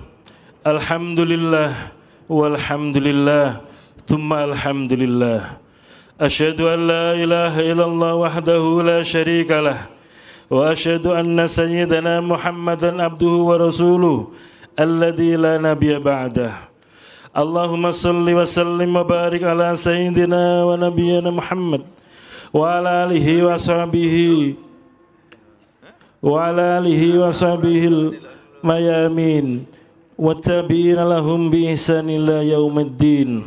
Speaker 6: Alhamdulillah walhamdulillah thumma alhamdulillah. Asyhadu an la ilaha illallah wahdahu la syarika lah wa asyhadu anna sayyidana Muhammadan abduhu wa rasuluh alladzi la nabiyya ba'dah. Allahumma salli wa sallim wa barik ala sayyidina wa nabiyyina Muhammad wa ala alihi wa sahbihi mayamin wa tabi'ina lahum bi ihsan ila yaumiddin.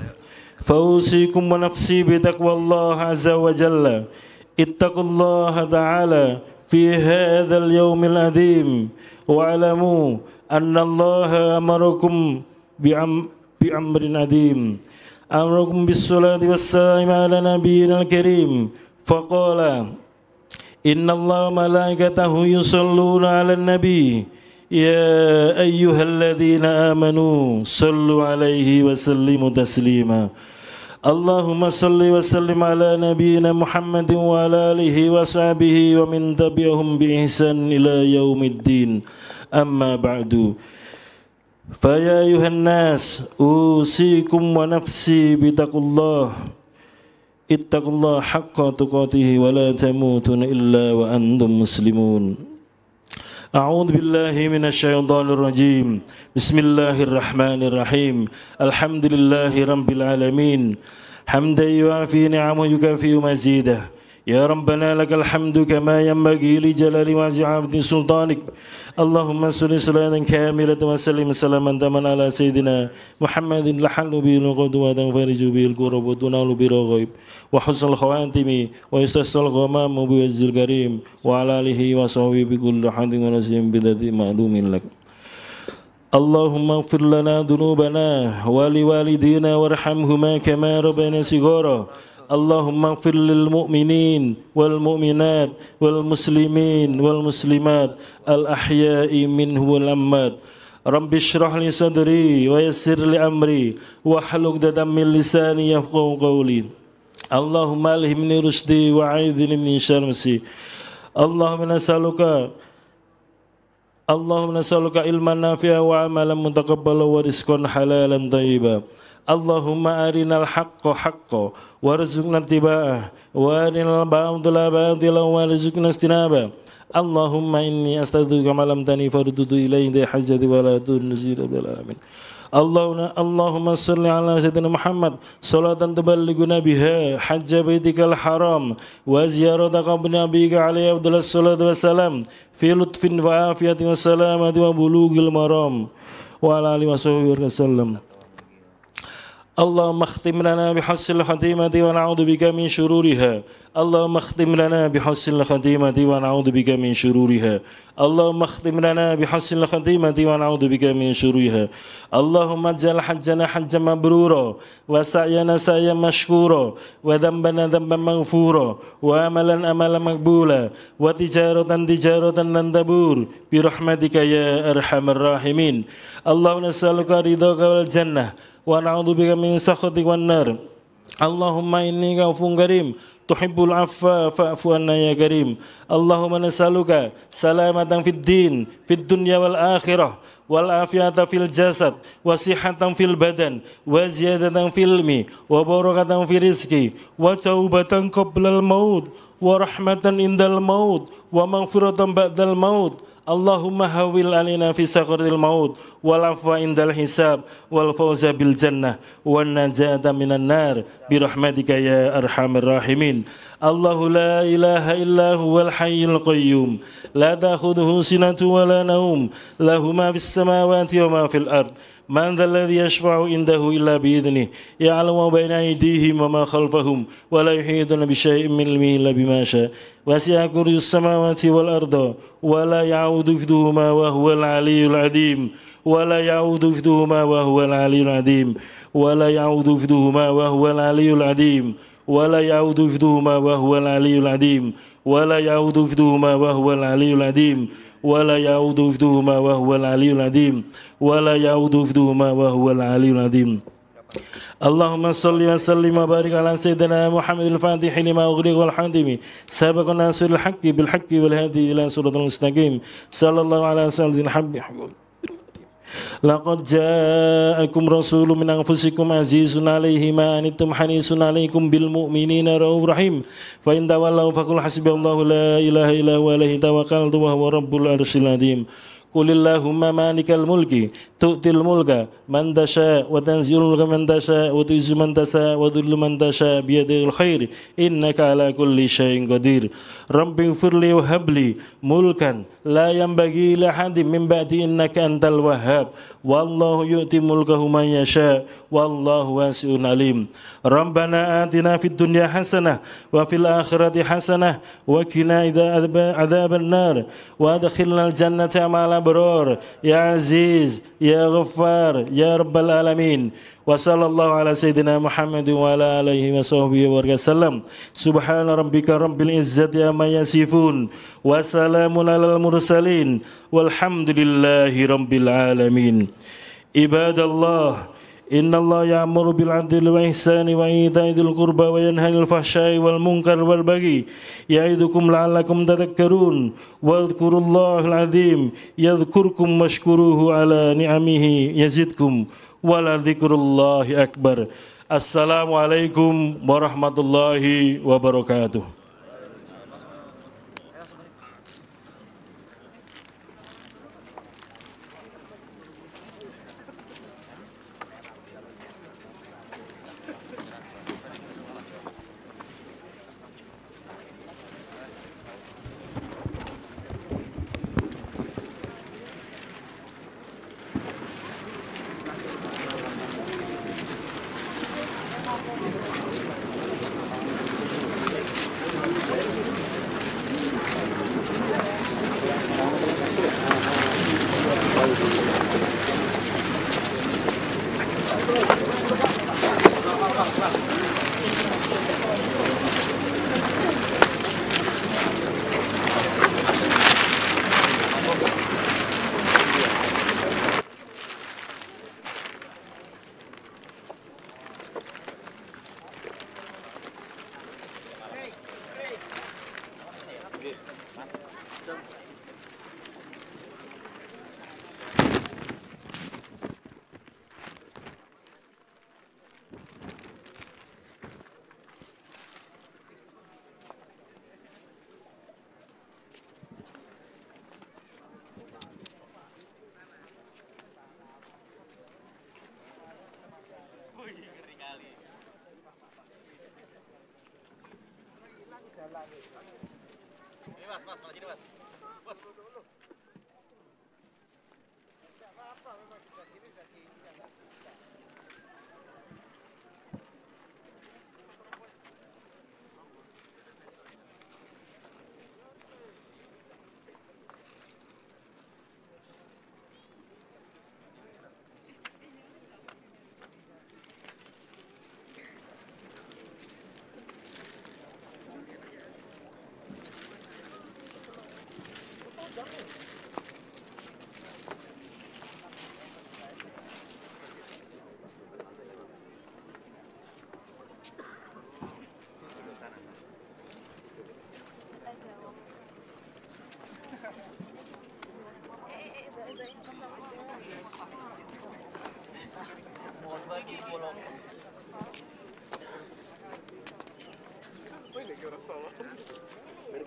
Speaker 6: Fausikum wa nafsi bi taqwallah azza wa jalla. Ittaqullaha ta'ala fi hadzal yawmil adzim wa alamu anna Allaha amarakum bi amrin adzim. Amarakum bis salati wassalam ala nabiyyil karim. Faqala inna Allah malaikatahu yusalluna 'alan nabi ya ayyuhalladzina amanu sallu 'alaihi wa sallimu taslima. Allahumma salli wa sallim ala nabiyyina Muhammadin wa ala alihi wa sahbihi wa min tabi'ahum bi ihsan ila yaumiddin. Amma ba'du. Fa ya ayuhan nas usikum wa nafsi bi taqullah. Ittaqullaha haqqa tuqatih wa la tamutunna illa wa antum muslimun. A'udzu billahi minasy syaithanir rajim. Bismillahirrahmanirrahim. Alhamdulillahi rabbil alamin. Hamdan yuafi ni'amahu yukafi mazidah. Ya Rabbana lakal hamdu kama yanbaghi li jalali wajhi sultanik. Allahumma salli salatan kamilatan wa sallim salaman taman ala sayyidina Muhammadin lahallu bil qudwatan fariju bil qurub wa tunalu bil ghaib wa husnul khawatimi wa istasal ghamamu bi wajhil karim wa ala alihi wa sahbihi bi kulli hadin wa nasim bidati ma'lumin lak. Allahumma ighfir lana dhunubana wa liwalidina warhamhuma kama rabbayana shighara. Allahumma ighfir lil mu'minin wal mu'minat wal muslimin wal muslimat al ahya'i minhum wal amwat. Rabbi shrah li sadri wa yassir li amri wa hlul 'uqdatam min lisani yafqahu qawli. Allahumma alhimni rusdi wa a'idhni min syarri. Allahumma nas'aluka ilman nafi'a wa amalan mutaqabbala wa rizqan halalan thayyiba. Allahumma arinal haqqa haqqa warzuqna ittiba'ah wa arinal batila batila warzuqna istinabah. Allahumma inni astaghfiruka ma lam tani fardudu ilayhi hajati wa la tunzil bil alamin. Allahumma salli ala sayyidina Muhammad salatan tuballighuna biha hajja baitikal haram wa ziyarata qabri nabiyika alaihi afdhalus salatu wassalam fi lutfin wa afiyatin wa salamati wa bulughil maram wa ala alihi wa sahbihi wasallam. Allahumma khtim lana bihusnil khatimati wa na'udzu bika min syururiha. Allahumma khtim lana bihusnil khatimati wa na'udzu bika min syururiha. Allahumma khtim lana bihusnil khatimati wa na'udzu bika min syururiha. Allahumma ij'al hajjana hajjan mabrura wa sa'yana sa'yan mashkura wa dhanbana dhanban maghfura wa amalan amalan maqbula wa tijaratan tijaratan lan tabur bi rahmatika ya arhamar rahimin. Allahumma nas'aluka ridhaka wal jannah wa na'udzu bika min sakhatika wan nar. Allahumma inni ghafurun karim tuhibbul afwa fa'fu anna ya karim. Allahumma nas'aluka salamatan fid din fid dunya wal akhirah wal afiyata fil jasad wa sihhatan fil badan wa ziyadatan fil ilmi wa barakatan fil rizqi wa taubatan qablal maut wa rahmatan indal maut wa maghfiratan ba'dal maut. Allahumma hawil alina fi sakaratil maut wal afwa indal hisab wal fawza bil jannah wan najata minan nar bi rahmatika ya arhamar rahimin. Allahu la ilaha illa huwal hayyul qayyum la ta'khudhuhu sinatun wa la nawm lahu ma fis samawati wa ma fil ard. Man dhal ladzi yashfa'u indahu illa bi idhnihi ya'lamu ma bayna aydihim wa ma khalfahum wa la yuhituna bi syai'in min ilmihi illa bima syaa. Wasi'a kursiyyuhus samawati wal arda wa la ya'uduhu hifdhuhuma wa huwal 'aliyyul 'azim. Wa la ya'uduhu hifdhuhuma wa huwal 'aliyyul 'azim. Wa la ya'uduhu hifdhuhuma wa huwal 'aliyyul 'azim. Wa la ya'uduhu hifdhuhuma wa huwal 'aliyyul 'azim. Wa la ya'uduhu hifdhuhuma wa huwal 'aliyyul 'azim. ولا يعود حفظهما وهو العلي العظيم ولا يعود حفظهما وهو العلي العظيم اللهم صل وسلم وبارك على سيدنا محمد الفاتح لما أغلق والحاتم سابق الناصر الحق بالحق والهادي إلى صراط المستقيم صلى الله على سيدنا الحبيب لقد جاءكم رسول من أنفسكم عزيز عليه ما أنتم حريص عليكم بالمؤمنين رؤوف رحيم فإن تولوا فقل حسبي الله لا إله إلا هو عليه توكلت وهو رب العرش العظيم قل اللهم مالك الملك تؤتي الملك من تشاء وتنزل الملك من تشاء وتعز من تشاء وتذل من تشاء بيدك الخير إنك على كل شيء قدير رب اغفر لي وهب لي ملكا لا ينبغي لأحد من بعدي إنك أنت الوهاب والله يؤتي ملكه من يشاء والله واسع عليم ربنا آتنا في الدنيا حسنة وفي الآخرة حسنة وقنا عذاب النار وادخلنا الجنة مع الأبرار يا عزيز يا غفار يا رب العالمين وصلى الله على سيدنا محمد وعلى آله وصحبه وسلم سبحان ربك رب العزة عما يصفون وسلام على المرسلين والحمد لله رب العالمين عباد الله إن الله يأمر بالعدل والإحسان وإيتاء ذي القربى وينهى عن الفحشاء والمنكر والبغي يعظكم لعلكم تذكرون واذكروا الله العظيم يذكركم واشكروه على نعمه يزدكم ولذكر الله أكبر السلام عليكم ورحمة الله وبركاته.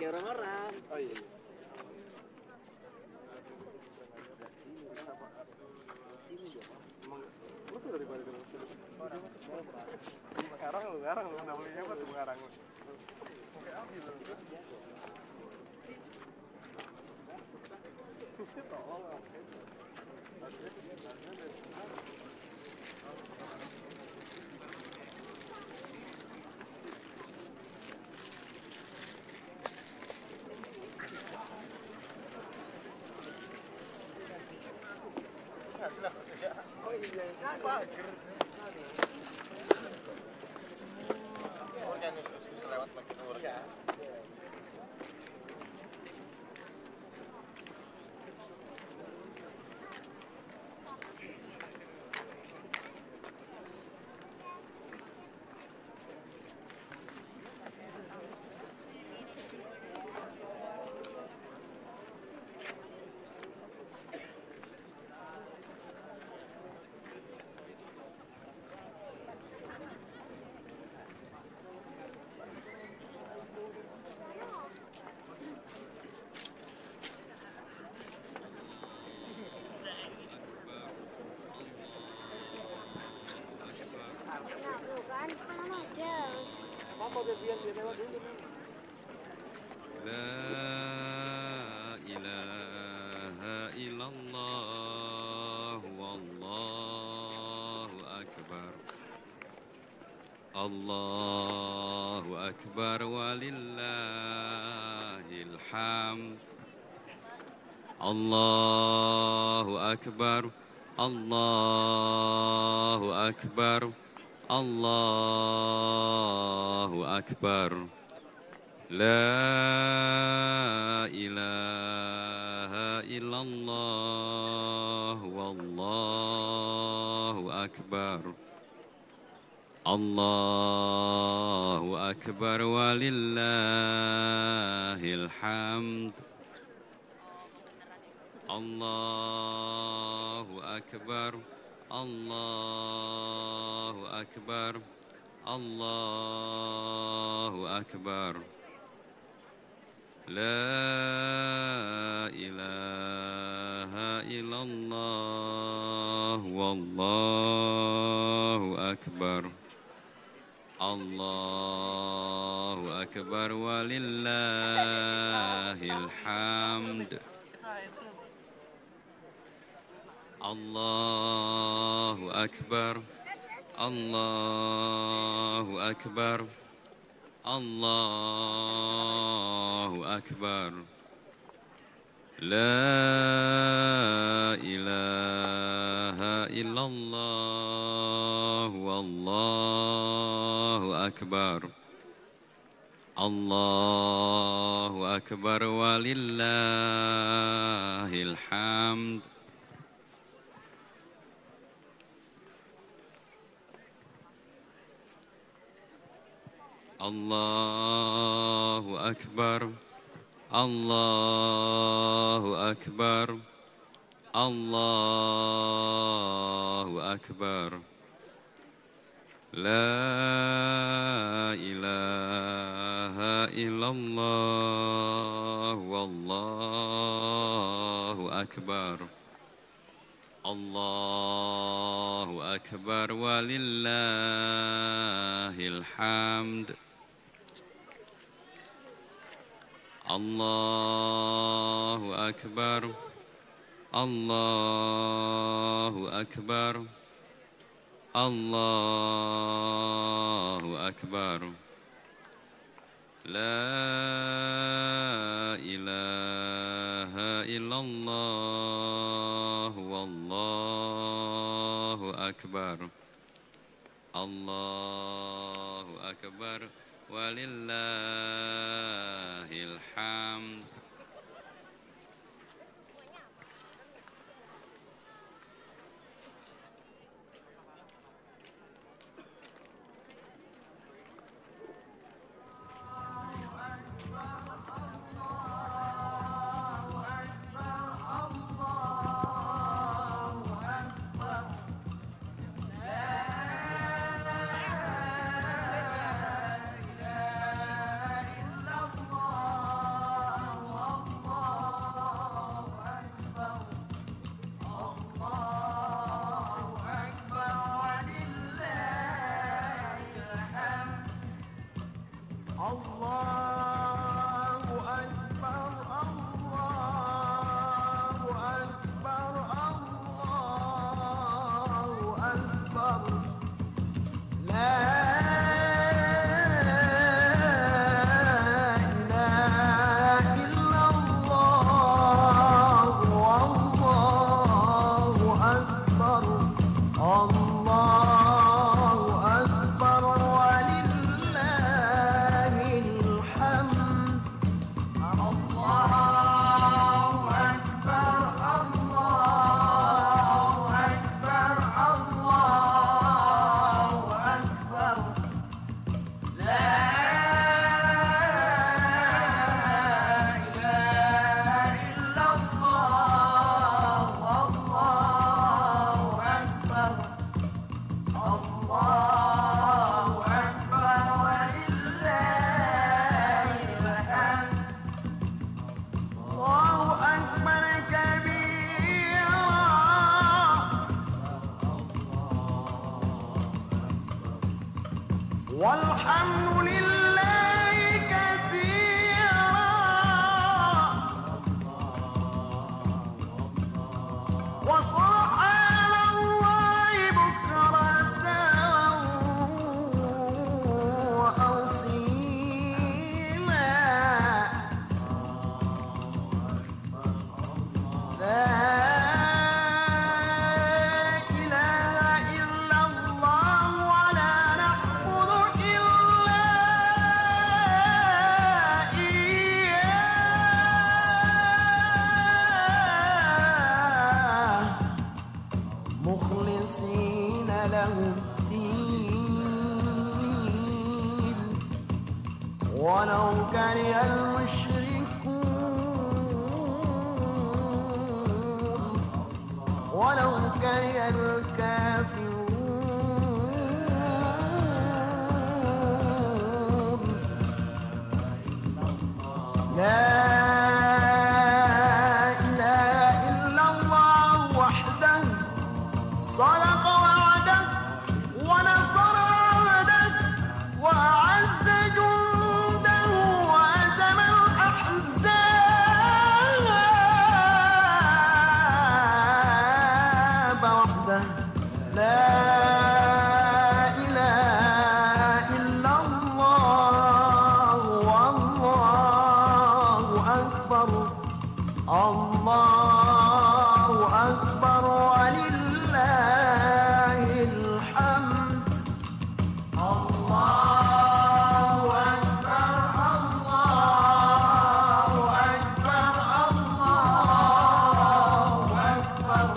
Speaker 2: Biar orang-orang.
Speaker 7: Oh iya. Lu tuh dari balik Ngarang lu udah beli hebat tuh ngarang lu.
Speaker 8: ilaha illallah wallahu akbar. Allahu akbar walillahil hamd. Allahu akbar. Allahu akbar. Allahu akbar. La ilaha illallah wallahu akbar. Allahu akbar walillahil hamd. Allahu akbar. Allahu akbar. Allahu akbar. La ilaha illallah wallahu akbar. Allahu akbar walillahil hamd. Allahu akbar. Allahu akbar. Allahu akbar. La ilaha illallah wallahu akbar. Allahu akbar walillahil hamd. Allahu akbar. Allahu akbar. Allahu akbar. La ilaha illallah wallahu akbar. Allahu akbar walillahil hamd. Allahu akbar. Allahu akbar. Allahu akbar. La ilaha illallah wallahu akbar. Allahu akbar walillahil hamd.
Speaker 5: والحمد لله. ولو كره المشركون ولو كره الكافرون لا إله إلا الله وحده صدق وعده ونصر عبده وأعز جنده وهزم الأحزاب وحده لا إله إلا الله والله أكبر الله أكبر ولله الحمد الله أكبر الله أكبر الله أكبر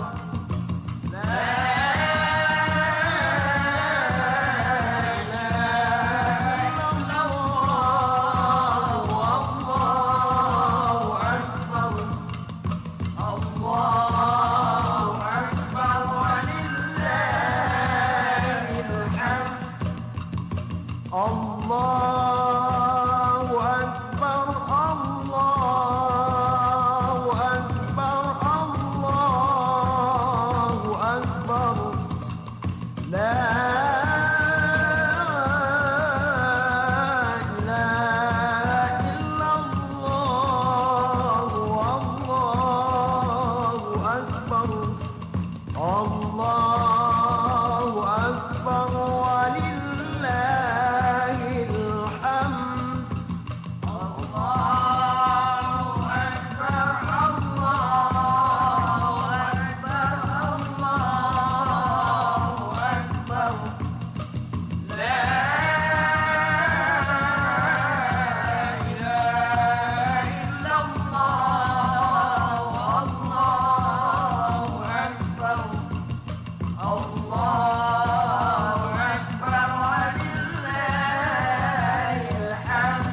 Speaker 5: لا إله إلا الله والله أكبر الله أكبر ولله الحمد الله أكبر الله أكبر الله أكبر لا إله إلا الله والله أكبر الله أكبر ولله الحمد الله أكبر الله أكبر الله أكبر لا إله إلا الله والله أكبر الله أكبر ولله الحمد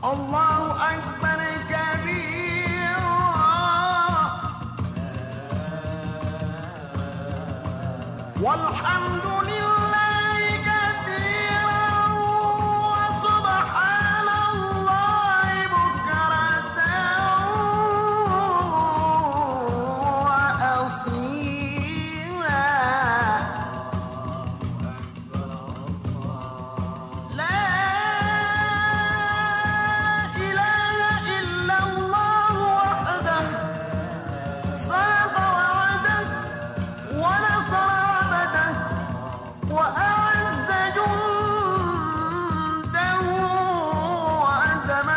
Speaker 5: الله أكبر كبيرا والحمد لله كثيرا وسبحان الله بكرة وأصيلا لا إله إلا الله وحده صدق وعده ونصر عبده وأعز جنده وهزم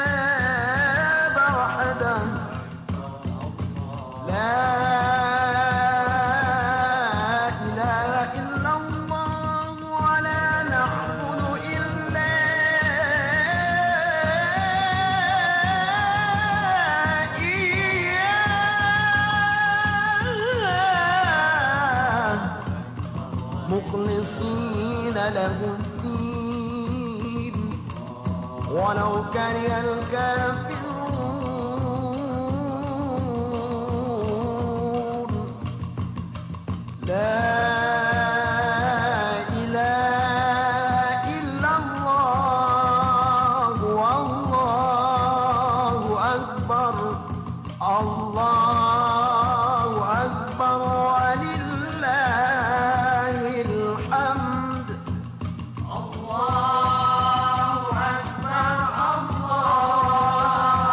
Speaker 5: الأحزاب وحده لا إله إلا الله ولا نعبد إلا إياه مخلصين له الدين ولو كره الكافرون لا إله إلا الله والله أكبر الله أكبر ولله الحمد الله أكبر الله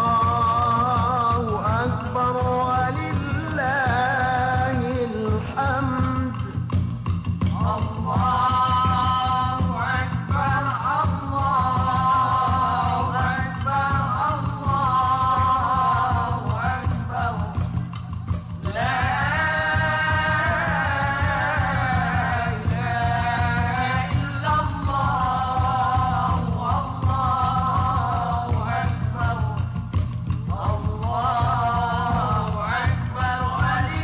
Speaker 5: الله أكبر ولله الحمد. الله أكبر الله أكبر الله أكبر لا إله إلا الله والله أكبر الله أكبر ولله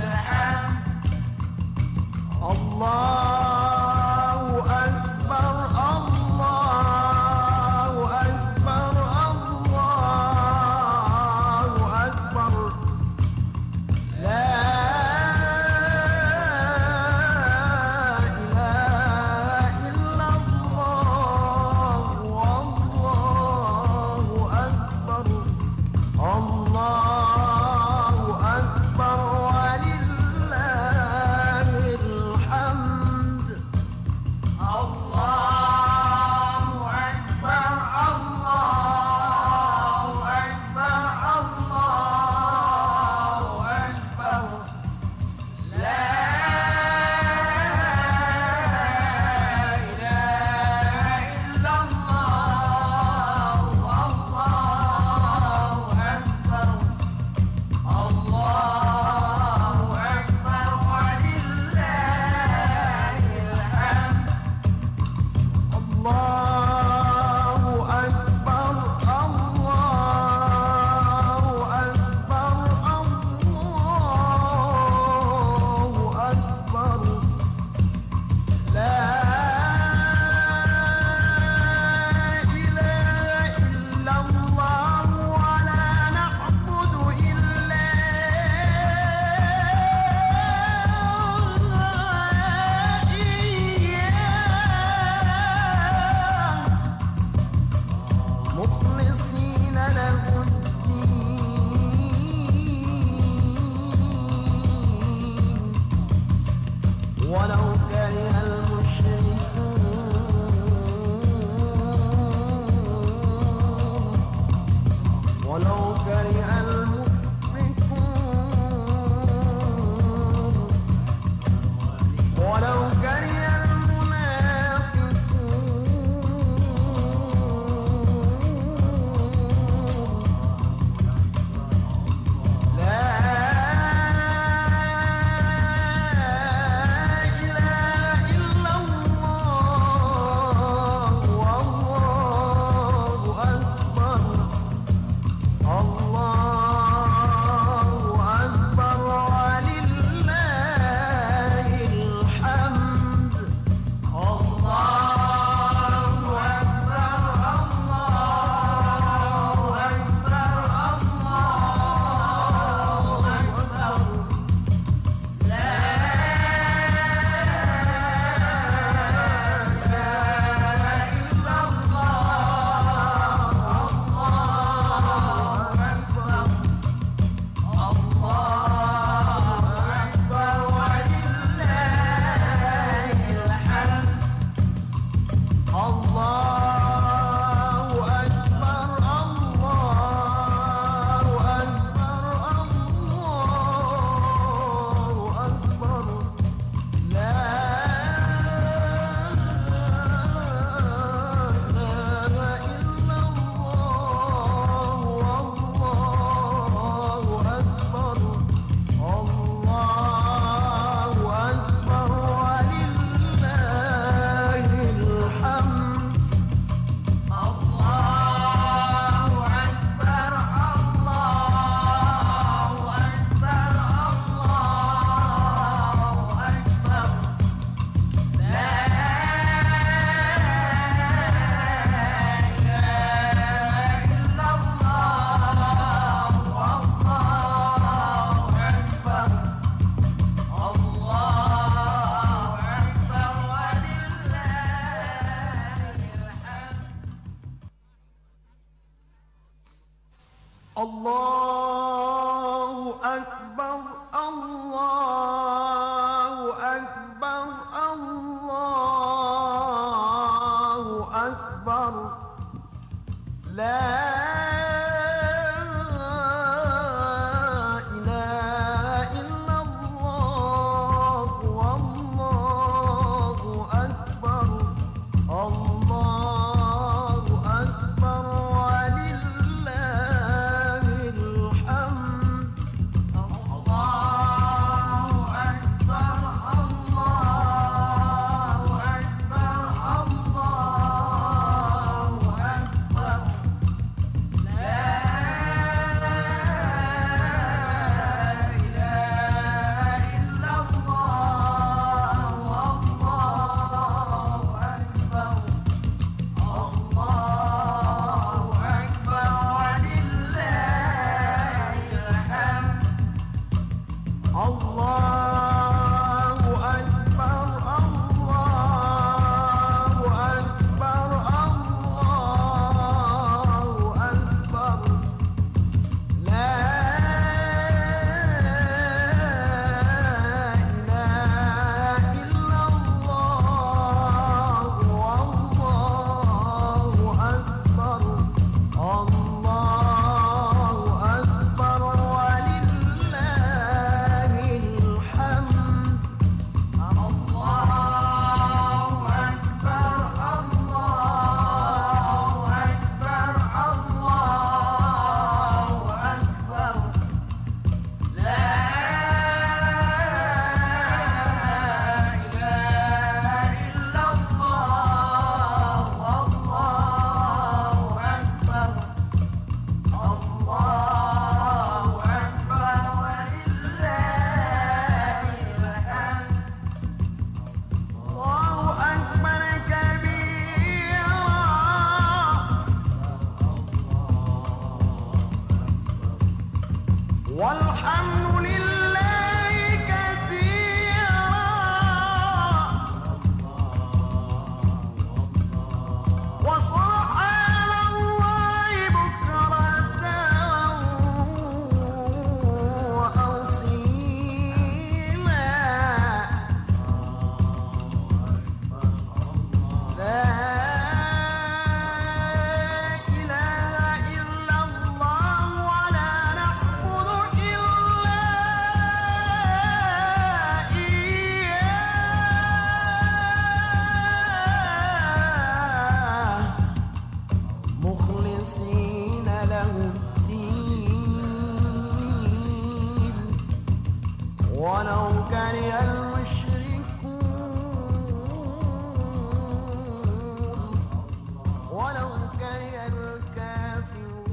Speaker 5: الحمد. الله أكبر الله أكبر الله أكبر لا إله إلا الله والله أكبر الله أكبر ولله الحمد. الله أكبر الله أكبر الله أكبر لا إله إلا الله والله أكبر الله أكبر ولله الحمد. الله أكبر الله أكبر الله أكبر لا إله إلا الله ولا نعبد إلا إياه مخلصين له الدين ولو كره المشركون ولو كره المشركون ولو كره المنافقون لا إله إلا الله والله أكبر الله أكبر ولله الحمد. الله أكبر الله أكبر الله أكبر لا إله إلا الله والله أكبر الله أكبر ولله الحمد. الله أكبر الله أكبر الله أكبر لا إله إلا الله والله أكبر الله أكبر ولله الحمد. الله أكبر الله أكبر الله أكبر لا إله إلا الله والله أكبر الله أكبر ولله الحمد. الله أكبر الله أكبر الله أكبر ولو كره المشركون ولو كره الكافرون